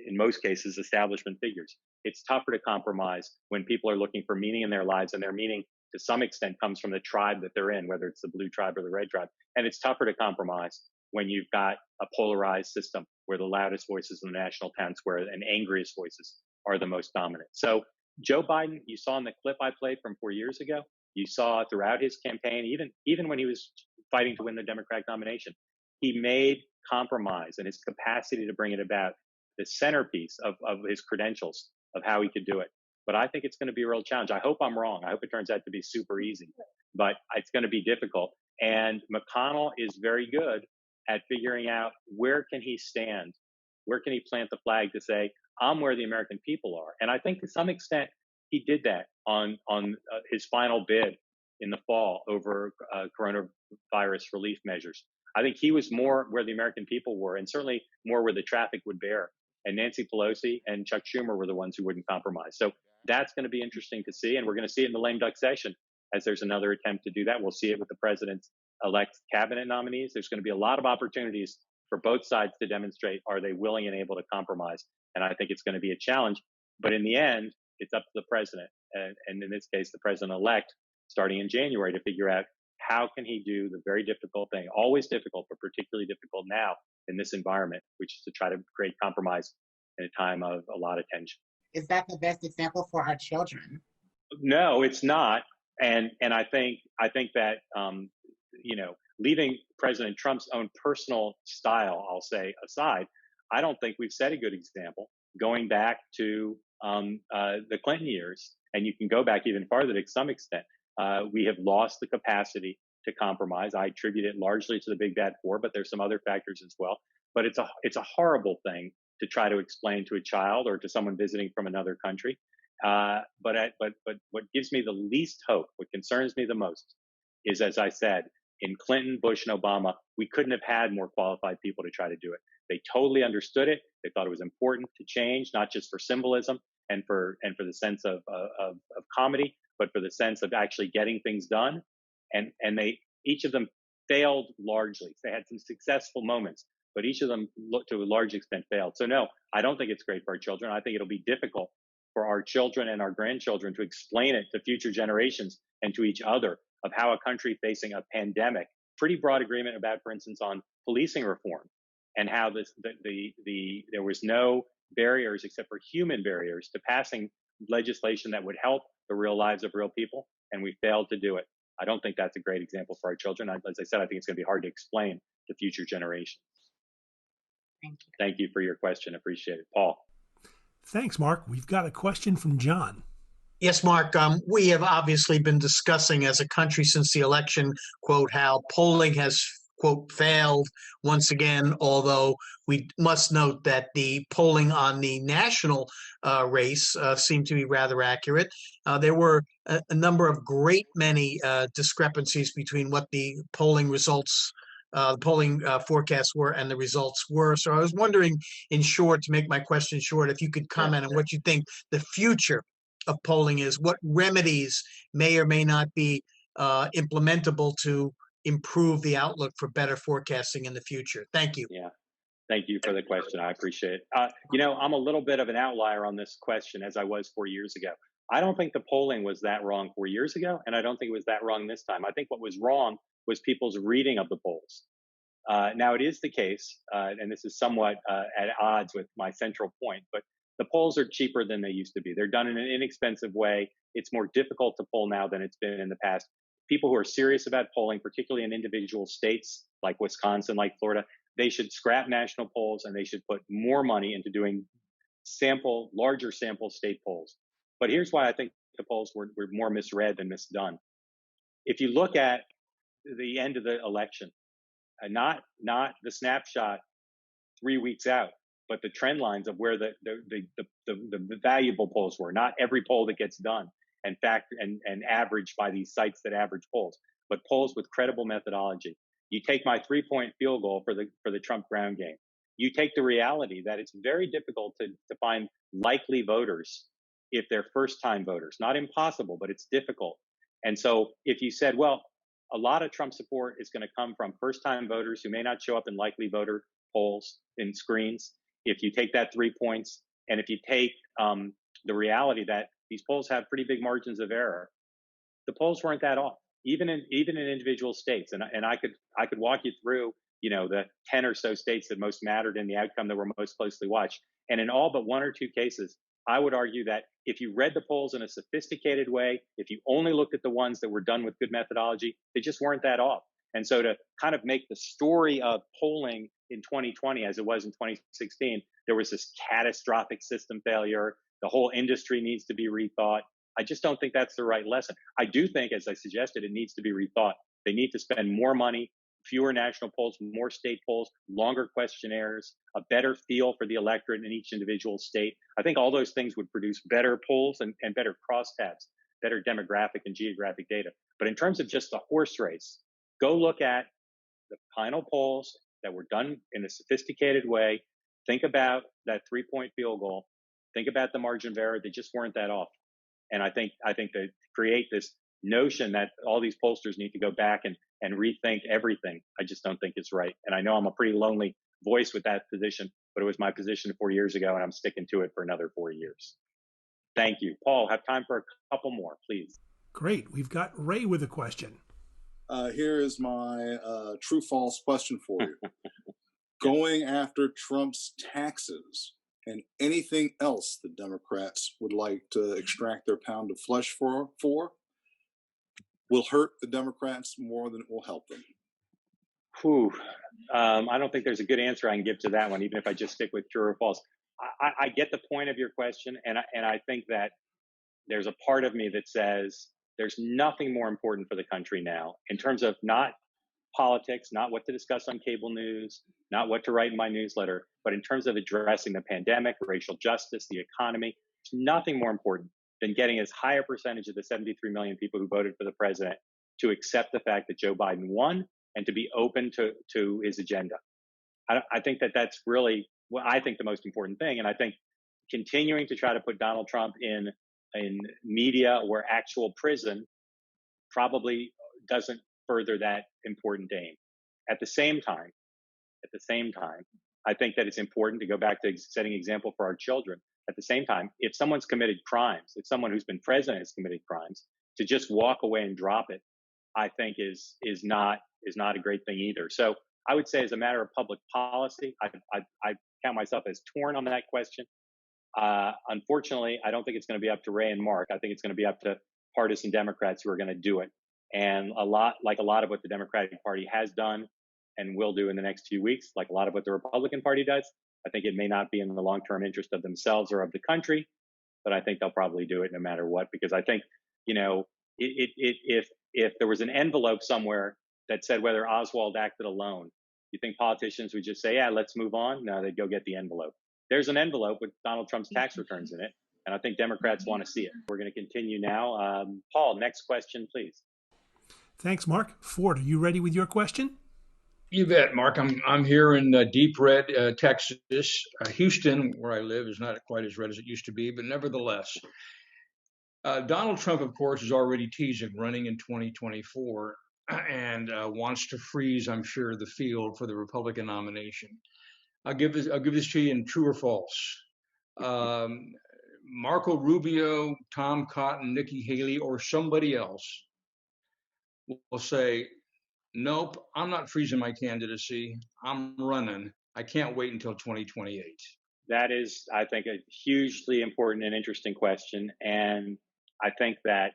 in most cases, establishment figures. It's tougher to compromise when people are looking for meaning in their lives, and their meaning to some extent comes from the tribe that they're in, whether it's the blue tribe or the red tribe. And it's tougher to compromise when you've got a polarized system where the loudest voices in the national town square and angriest voices are the most dominant. So Joe Biden, you saw in the clip I played from 4 years ago, you saw throughout his campaign, even when he was fighting to win the Democratic nomination, he made compromise and his capacity to bring it about the centerpiece of his credentials of how he could do it. But I think it's going to be a real challenge. I hope I'm wrong. I hope it turns out to be super easy, but it's going to be difficult. And McConnell is very good at figuring out where can he stand, where can he plant the flag to say, I'm where the American people are. And I think to some extent he did that on his final bid in the fall over coronavirus relief measures. I think he was more where the American people were, and certainly more where the traffic would bear. And Nancy Pelosi and Chuck Schumer were the ones who wouldn't compromise. So that's going to be interesting to see. And we're going to see it in the lame duck session as there's another attempt to do that. We'll see it with the president's elect cabinet nominees. There's going to be a lot of opportunities for both sides to demonstrate, are they willing and able to compromise? And I think it's going to be a challenge. But in the end, it's up to the president. And in this case, the president-elect, starting in January, to figure out how can he do the very difficult thing, always difficult, but particularly difficult now in this environment, which is to try to create compromise in a time of a lot of tension. Is that the best example for our children? No, it's not. And I think that, leaving President Trump's own personal style, I'll say, aside, I don't think we've set a good example going back to the Clinton years. And you can go back even farther to some extent. We have lost the capacity to compromise. I attribute it largely to the big bad four, but there's some other factors as well. But it's a horrible thing to try to explain to a child or to someone visiting from another country. But what gives me the least hope, what concerns me the most, is, as I said, in Clinton, Bush, and Obama, we couldn't have had more qualified people to try to do it. They totally understood it. They thought it was important to change, not just for symbolism and for the sense of comedy, but for the sense of actually getting things done. And each of them failed largely. They had some successful moments, but each of them, to a large extent, failed. So no, I don't think it's great for our children. I think it'll be difficult for our children and our grandchildren to explain it to future generations and to each other of how a country facing a pandemic, pretty broad agreement about, for instance, on policing reform, and how there was no barriers except for human barriers to passing legislation that would help the real lives of real people, and we failed to do it. I don't think that's a great example for our children. As I said, I think it's going to be hard to explain to future generations. Thank you for your question. Appreciate it. Paul. Thanks, Mark. We've got a question from John. Yes, Mark, we have obviously been discussing as a country since the election, quote, how polling has, quote, failed once again, although we must note that the polling on the national race seemed to be rather accurate. There were a number of great many discrepancies between what the polling results forecasts were and the results were. So I was wondering, in short, to make my question short, if you could comment on what you think the future of polling is, what remedies may or may not be implementable to improve the outlook for better forecasting in the future. Thank you. Yeah. Thank you for the question. I appreciate it. I'm a little bit of an outlier on this question, as I was 4 years ago. I don't think the polling was that wrong 4 years ago, and I don't think it was that wrong this time. I think what was wrong was people's reading of the polls. Now, it is the case, and this is somewhat at odds with my central point, but the polls are cheaper than they used to be. They're done in an inexpensive way. It's more difficult to poll now than it's been in the past. People who are serious about polling, particularly in individual states like Wisconsin, like Florida, they should scrap national polls and they should put more money into doing larger sample state polls. But here's why I think the polls were more misread than misdone. If you look at the end of the election, not the snapshot 3 weeks out, but the trend lines of where the valuable polls were. Not every poll that gets done and averaged by these sites that average polls, but polls with credible methodology. You take my 3-point field goal for the Trump ground game. You take the reality that it's very difficult to find likely voters if they're first-time voters. Not impossible, but it's difficult. And so if you said, well, a lot of Trump support is going to come from first-time voters who may not show up in likely voter polls in screens. If you take that 3 points, and if you take the reality that these polls have pretty big margins of error, the polls weren't that off, even in individual states. And I could walk you through, the 10 or so states that most mattered in the outcome that were most closely watched. And in all but 1 or 2 cases, I would argue that if you read the polls in a sophisticated way, if you only looked at the ones that were done with good methodology, they just weren't that off. And so to kind of make the story of polling in 2020 as it was in 2016, there was this catastrophic system failure. The whole industry needs to be rethought. I just don't think that's the right lesson. I do think, as I suggested, it needs to be rethought. They need to spend more money, fewer national polls, more state polls, longer questionnaires, a better feel for the electorate in each individual state. I think all those things would produce better polls and better crosstabs, better demographic and geographic data. But in terms of just the horse race, go look at the final polls that were done in a sophisticated way. Think about that 3-point field goal. Think about the margin of error. They just weren't that off. And I think to create this notion that all these pollsters need to go back and rethink everything, I just don't think it's right. And I know I'm a pretty lonely voice with that position, but it was my position 4 years ago, and I'm sticking to it for another 4 years. Thank you. Paul, have time for a couple more, please. Great. We've got Ray with a question. Here is my true-false question for you. Going after Trump's taxes and anything else the Democrats would like to extract their pound of flesh for will hurt the Democrats more than it will help them. Whew. I don't think there's a good answer I can give to that one, even if I just stick with true or false. I get the point of your question, and I think that there's a part of me that says there's nothing more important for the country now in terms of not politics, not what to discuss on cable news, not what to write in my newsletter, but in terms of addressing the pandemic, racial justice, the economy. There's nothing more important than getting as high a percentage of the 73 million people who voted for the president to accept the fact that Joe Biden won and to be open to his agenda. I think that's really what I think the most important thing. And I think continuing to try to put Donald Trump in media or actual prison probably doesn't further that important aim. At the same time, I think that it's important to go back to setting example for our children. At the same time, if someone's committed crimes, if someone who's been president has committed crimes, to just walk away and drop it, I think is not a great thing either. So I would say, as a matter of public policy, I count myself as torn on that question. Unfortunately, I don't think it's going to be up to Ray and Mark. I think it's going to be up to partisan Democrats who are going to do it. And a lot of what the Democratic Party has done and will do in the next few weeks, like a lot of what the Republican Party does, I think it may not be in the long-term interest of themselves or of the country, but I think they'll probably do it no matter what, because I think, if there was an envelope somewhere that said whether Oswald acted alone, you think politicians would just say, yeah, let's move on? No, they'd go get the envelope. There's an envelope with Donald Trump's tax returns in it, and I think Democrats want to see it. We're going to continue now. Paul, next question, please. Thanks, Mark. Ford, are you ready with your question? You bet, Mark. I'm here in deep red Texas. Houston, where I live, is not quite as red as it used to be, but nevertheless, Donald Trump, of course, is already teasing running in 2024 and wants to freeze, I'm sure, the field for the Republican nomination. I'll give this to you in true or false. Marco Rubio, Tom Cotton, Nikki Haley, or somebody else will say, nope, I'm not freezing my candidacy. I'm running. I can't wait until 2028. That is, I think, a hugely important and interesting question. And I think that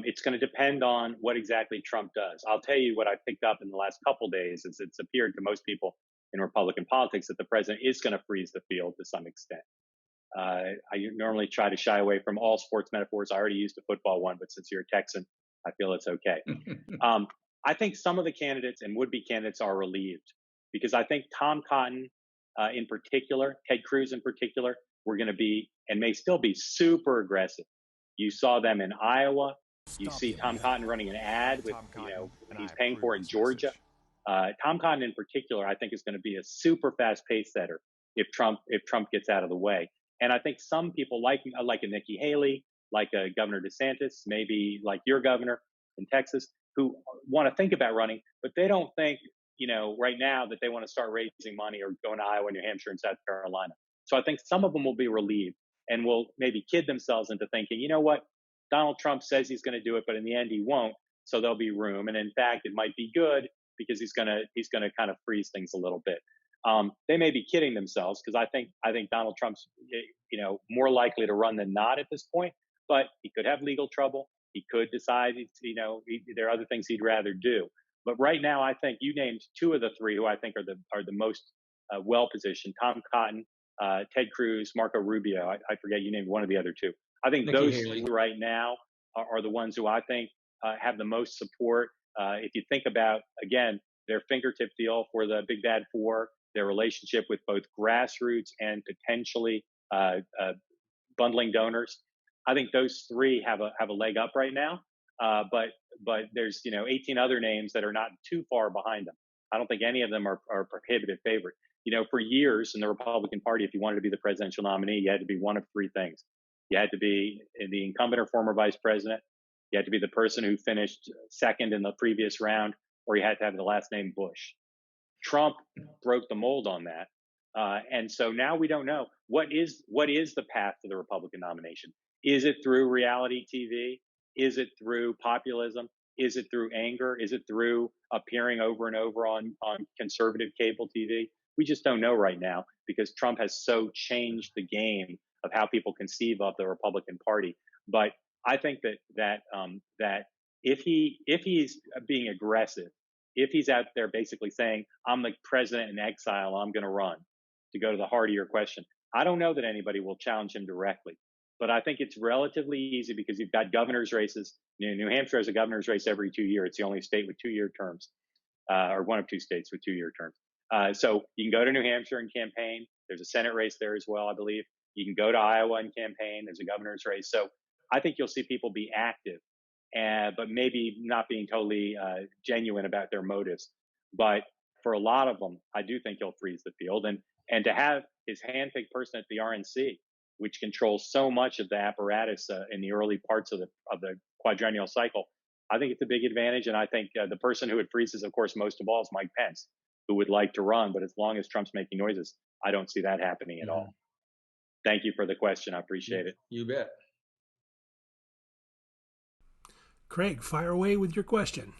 it's going to depend on what exactly Trump does. I'll tell you what I picked up in the last couple days, as it's appeared to most people in Republican politics, that the president is going to freeze the field to some extent. I normally try to shy away from all sports metaphors. I already used a football one, but since you're a Texan, I feel it's okay. I think some of the candidates and would-be candidates are relieved, because I think Tom Cotton in particular, Ted Cruz in particular, were going to be and may still be super aggressive. You saw them in Iowa. You see Tom Cotton running an ad with, he's paying for it in Georgia. Tom Cotton in particular, I think, is going to be a super fast pace setter if Trump gets out of the way. And I think some people like a Nikki Haley, like a Governor DeSantis, maybe like your governor in Texas, who want to think about running, but they don't think, right now that they want to start raising money or going to Iowa, New Hampshire, and South Carolina. So I think some of them will be relieved and will maybe kid themselves into thinking, you know what, Donald Trump says he's going to do it, but in the end he won't. So there'll be room. And in fact, it might be good because he's going to kind of freeze things a little bit. They may be kidding themselves because I think Donald Trump's, more likely to run than not at this point, but he could have legal trouble. He could decide, there are other things he'd rather do. But right now, I think you named two of the three who I think are the most well-positioned: Tom Cotton, Ted Cruz, Marco Rubio. I forget, you named one of the other two. I think Nikki those Haley. two right now are the ones who I think have the most support. If you think about, again, their fingertip deal for the Big Bad Four, their relationship with both grassroots and potentially bundling donors, I think those three have a leg up right now. But there's 18 other names that are not too far behind them. I don't think any of them are prohibitive favorite. For years in the Republican Party, if you wanted to be the presidential nominee, you had to be one of three things. You had to be the incumbent or former vice president. You had to be the person who finished second in the previous round, or you had to have the last name Bush. Trump broke the mold on that. And so now we don't know what is the path to the Republican nomination. Is it through reality TV? Is it through populism? Is it through anger? Is it through appearing over and over on conservative cable TV? We just don't know right now because Trump has so changed the game of how people conceive of the Republican Party. But I think that if he's being aggressive, if he's out there basically saying, I'm the president in exile, I'm going to run, to go to the heart of your question, I don't know that anybody will challenge him directly. But I think it's relatively easy because you've got governor's races. New Hampshire has a governor's race every 2 years. It's the only state with 2-year terms, or one of two states with 2-year terms. So you can go to New Hampshire and campaign. There's a Senate race there as well, I believe. You can go to Iowa and campaign. There's a governor's race. So I think you'll see people be active, but maybe not being totally genuine about their motives. But for a lot of them, I do think he'll freeze the field. And to have his handpicked person at the RNC, which controls so much of the apparatus in the early parts of the quadrennial cycle, I think it's a big advantage. And I think the person who it freezes, of course, most of all is Mike Pence, who would like to run. But as long as Trump's making noises, I don't see that happening at all. Thank you for the question. I appreciate it. You bet. Craig, fire away with your question.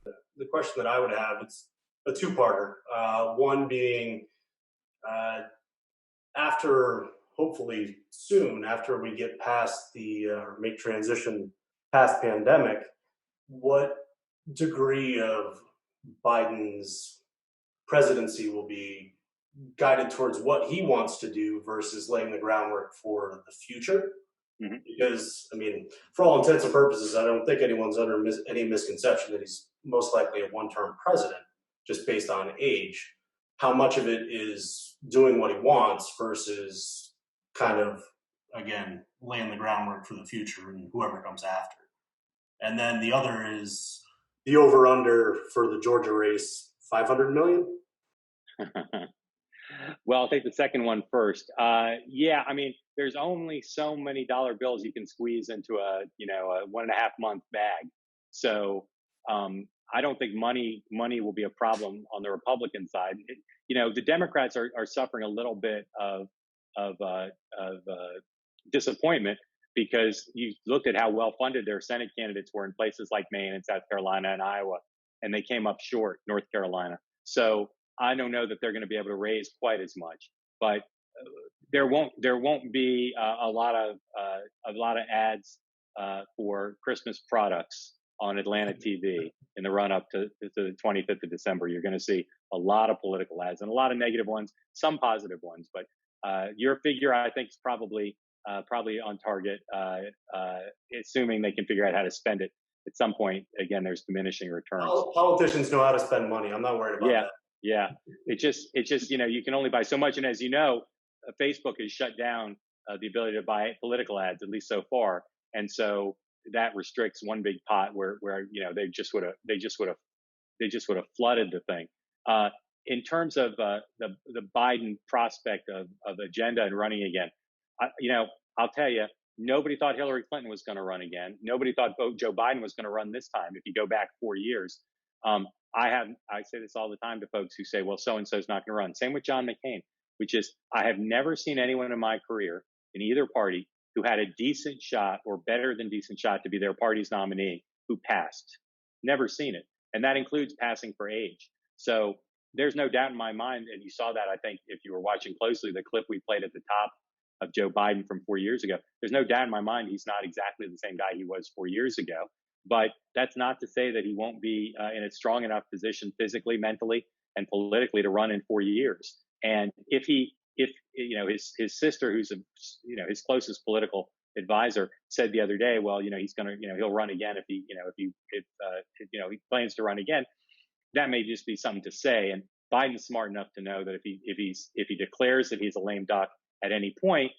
The question that I would have, it's a two-parter. One being, hopefully soon, after we get past make transition past pandemic, what degree of Biden's presidency will be guided towards what he wants to do versus laying the groundwork for the future? Mm-hmm. Because, for all intents and purposes, I don't think anyone's under any misconception that he's most likely a one-term president, just based on age. How much of it is doing what he wants versus kind of, again, laying the groundwork for the future and whoever comes after. And then the other is the over-under for the Georgia race, 500 million? Well, I'll take the second one first. There's only so many dollar bills you can squeeze into a 1.5 month bag. So I don't think money will be a problem on the Republican side. The Democrats are suffering a little bit of disappointment because you looked at how well funded their Senate candidates were in places like Maine and South Carolina and Iowa, and they came up short, North Carolina. So I don't know that they're going to be able to raise quite as much, but there won't be a lot of ads for Christmas products on Atlanta TV in the run up to the 25th of December. You're going to see a lot of political ads and a lot of negative ones, some positive ones. But your figure, I think, is probably on target, assuming they can figure out how to spend it. At some point, again, there's diminishing returns. Politicians know how to spend money. I'm not worried about that. Yeah, it just you can only buy so much, and as you know, Facebook has shut down the ability to buy political ads, at least so far, and so that restricts one big pot where they just would have flooded the thing. In terms of the Biden prospect of agenda and running again, I'll tell you, nobody thought Hillary Clinton was going to run again. Nobody thought Joe Biden was going to run this time. If you go back 4 years, I say this all the time to folks who say, well, so-and-so is not going to run. Same with John McCain, which is I have never seen anyone in my career in either party who had a decent shot or better than decent shot to be their party's nominee who passed. Never seen it. And that includes passing for age. So there's no doubt in my mind, and you saw that, I think, if you were watching closely, the clip we played at the top of Joe Biden from 4 years ago. There's no doubt in my mind he's not exactly the same guy he was 4 years ago. But that's not to say that he won't be in a strong enough position physically, mentally, and politically to run in 4 years. And if his sister, who's his closest political advisor, said the other day, well, he's gonna, he'll run again if he plans to run again. That may just be something to say. And Biden's smart enough to know that if he declares that he's a lame duck at any point,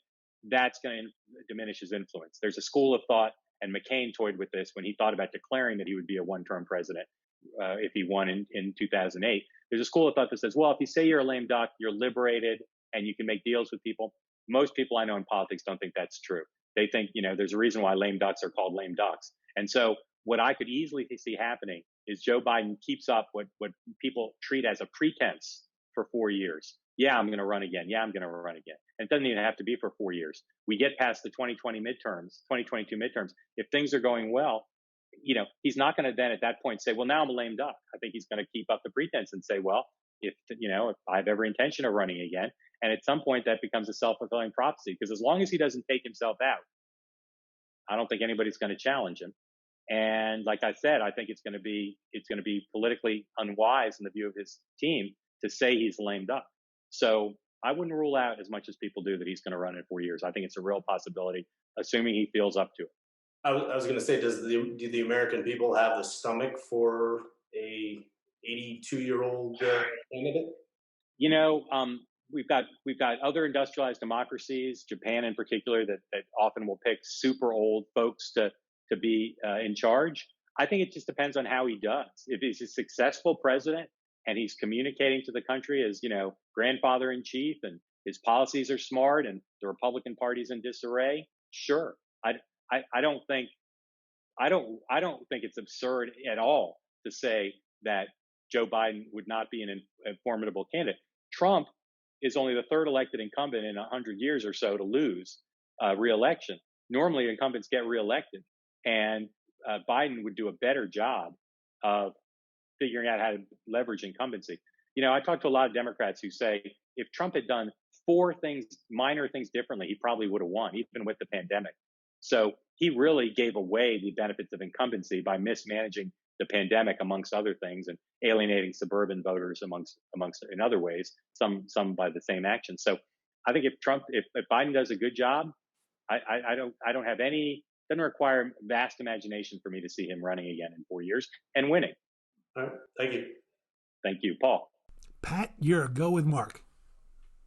that's going to diminish his influence. There's a school of thought, and McCain toyed with this when he thought about declaring that he would be a one-term president if he won in 2008. There's a school of thought that says, well, if you say you're a lame duck, you're liberated and you can make deals with people. Most people I know in politics don't think that's true. They think, there's a reason why lame ducks are called lame ducks. And so what I could easily see happening is Joe Biden keeps up what people treat as a pretense for 4 years. Yeah, I'm going to run again. Yeah, I'm going to run again. And it doesn't even have to be for 4 years. We get past the 2022 midterms. If things are going well, he's not going to then at that point say, well, now I'm a lame duck. I think he's going to keep up the pretense and say, well, if I have every intention of running again. And at some point that becomes a self-fulfilling prophecy, because as long as he doesn't take himself out, I don't think anybody's going to challenge him. And like I said, I think it's going to be politically unwise in the view of his team to say he's a lame duck. So I wouldn't rule out as much as people do that he's going to run in 4 years. I think it's a real possibility, assuming he feels up to it. I was going to say, do the American people have the stomach for a 82-year-old candidate? We've got other industrialized democracies, Japan in particular, that often will pick super old folks to be in charge. I think it just depends on how he does. If he's a successful president and he's communicating to the country as, grandfather in chief, and his policies are smart and the Republican Party's in disarray, sure. I don't think it's absurd at all to say that Joe Biden would not be a formidable candidate. Trump is only the third elected incumbent in 100 years or so to lose re-election. Normally incumbents get reelected, and Biden would do a better job of figuring out how to leverage incumbency. I talked to a lot of Democrats who say if Trump had done 4 minor things differently, he probably would have won, even with the pandemic. So he really gave away the benefits of incumbency by mismanaging the pandemic, amongst other things, and alienating suburban voters amongst in other ways, some by the same action. So I think if Biden does a good job, doesn't require vast imagination for me to see him running again in 4 years and winning. All right. Thank you. Thank you, Paul. Pat, you're a go with Mark.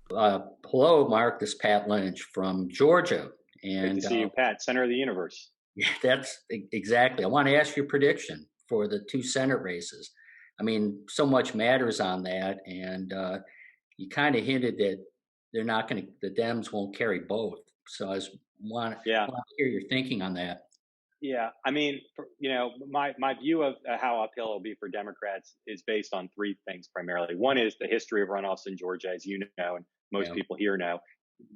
Hello, Mark. This is Pat Lynch from Georgia. And great to see you, Pat, center of the universe. Yeah, that's exactly. I want to ask you a prediction for the 2 Senate races. I mean, so much matters on that, and you kind of hinted that the Dems won't carry both. So I want to hear your thinking on that. Yeah, I mean, my view of how uphill it'll be for Democrats is based on 3 things primarily. One is the history of runoffs in Georgia, as you know, and most people here know.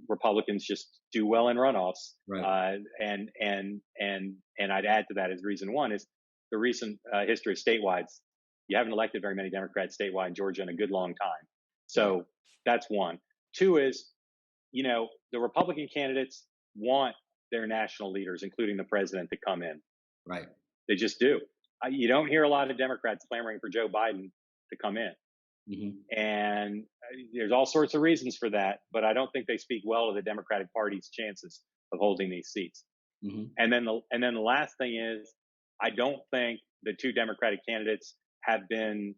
Republicans just do well in runoffs, right. And I'd add to that as reason 1 is the recent history of statewide. You haven't elected very many Democrats statewide in Georgia in a good long time, so that's 1. 2 is, the Republican candidates want their national leaders, including the president, to come in. Right. They just do. You don't hear a lot of Democrats clamoring for Joe Biden to come in. Mm-hmm. And there's all sorts of reasons for that, but I don't think they speak well of the Democratic Party's chances of holding these seats. Mm-hmm. And then the last thing is, I don't think the 2 Democratic candidates have been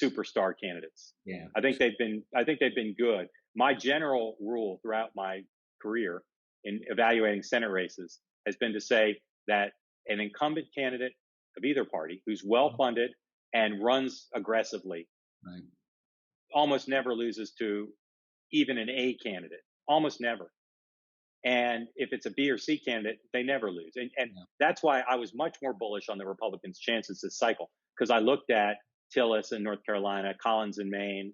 superstar candidates. Yeah. I think they've been good. My general rule throughout my career in evaluating Senate races has been to say that an incumbent candidate of either party who's well funded and runs aggressively Right. almost never loses to even an A candidate, almost never. And if it's a B or C candidate, they never lose. And that's why I was much more bullish on the Republicans' chances this cycle, because I looked at Tillis in North Carolina, Collins in Maine,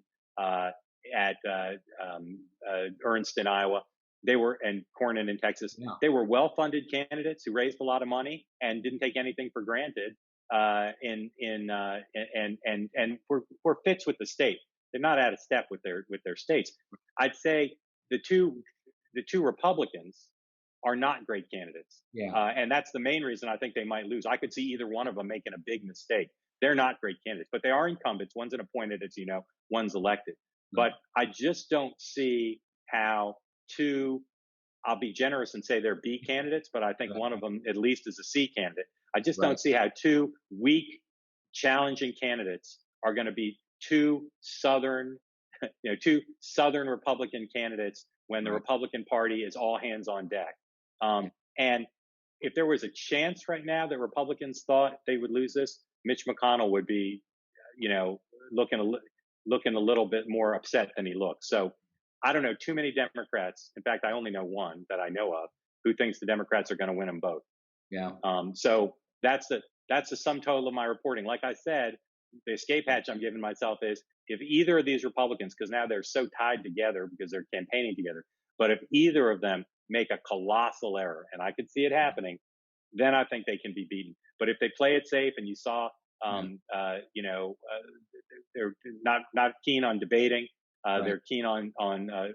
Ernst in Iowa. And Cornyn in Texas. Yeah. They were well-funded candidates who raised a lot of money and didn't take anything for granted. And were fits with the state. They're not out of step with their states. I'd say the two Republicans are not great candidates. Yeah. And that's the main reason I think they might lose. I could see either one of them making a big mistake. They're not great candidates, but they are incumbents. One's an appointed, as you know, one's elected. But I just don't see how two, I'll be generous and say they're B candidates, but I think one of them at least is a C candidate. I just don't see how two weak, challenging candidates are going to be two Southern Republican candidates when the Republican Party is all hands on deck. And if there was a chance right now that Republicans thought they would lose this, Mitch McConnell would be, looking a little bit more upset than he looks. So I don't know too many Democrats. In fact, I only know one that I know of who thinks the Democrats are going to win them both. Yeah. So that's the sum total of my reporting. Like I said, the escape hatch I'm giving myself is if either of these Republicans, because now they're so tied together because they're campaigning together, but if either of them make a colossal error, and I could see it happening, then I think they can be beaten. But if they play it safe, and you saw, they're not keen on debating. They're keen on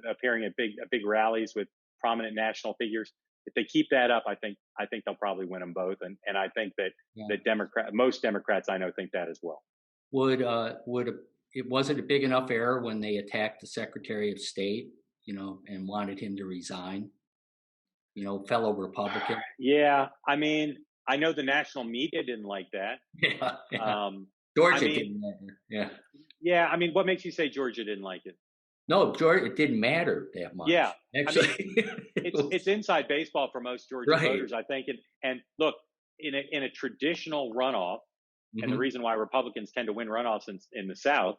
appearing at big rallies with prominent national figures. If they keep that up, I think they'll probably win them both. And I think that most Democrats I know think that as well. Was it a big enough error when they attacked the Secretary of State, and wanted him to resign? Fellow Republican. Yeah, I mean, I know the national media didn't like that. Yeah. Georgia didn't matter. Yeah. Yeah, I mean, what makes you say Georgia didn't like it? No, Georgia, it didn't matter that much. Yeah, actually, it's inside baseball for most Georgia voters, I think. And look, in a traditional runoff, and the reason why Republicans tend to win runoffs in the South,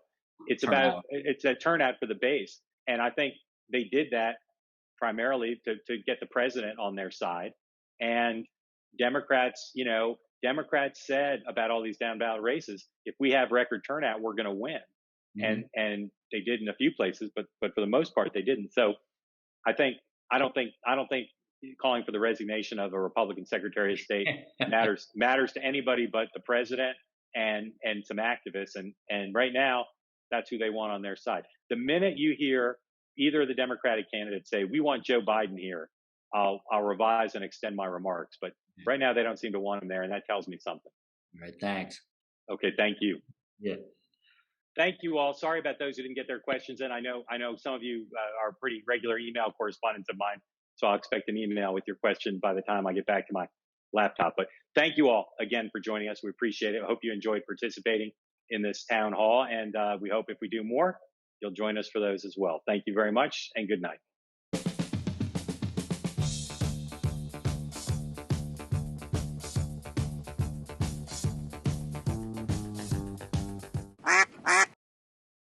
it's a turnout for the base, and I think they did that primarily to get the president on their side. And Democrats said about all these down ballot races, if we have record turnout, we're going to win. And they did in a few places, but for the most part, they didn't. So I don't think calling for the resignation of a Republican Secretary of State matters to anybody but the president and some activists. And right now, that's who they want on their side. The minute you hear either of the Democratic candidates say, we want Joe Biden here, I'll revise and extend my remarks. But right now, they don't seem to want him there, and that tells me something. All right, thanks. Okay, thank you. Yeah. Thank you all. Sorry about those who didn't get their questions in. I know some of you are pretty regular email correspondents of mine, so I'll expect an email with your question by the time I get back to my laptop. But thank you all again for joining us. We appreciate it. I hope you enjoyed participating in this town hall, and we hope if we do more, you'll join us for those as well. Thank you very much, and good night.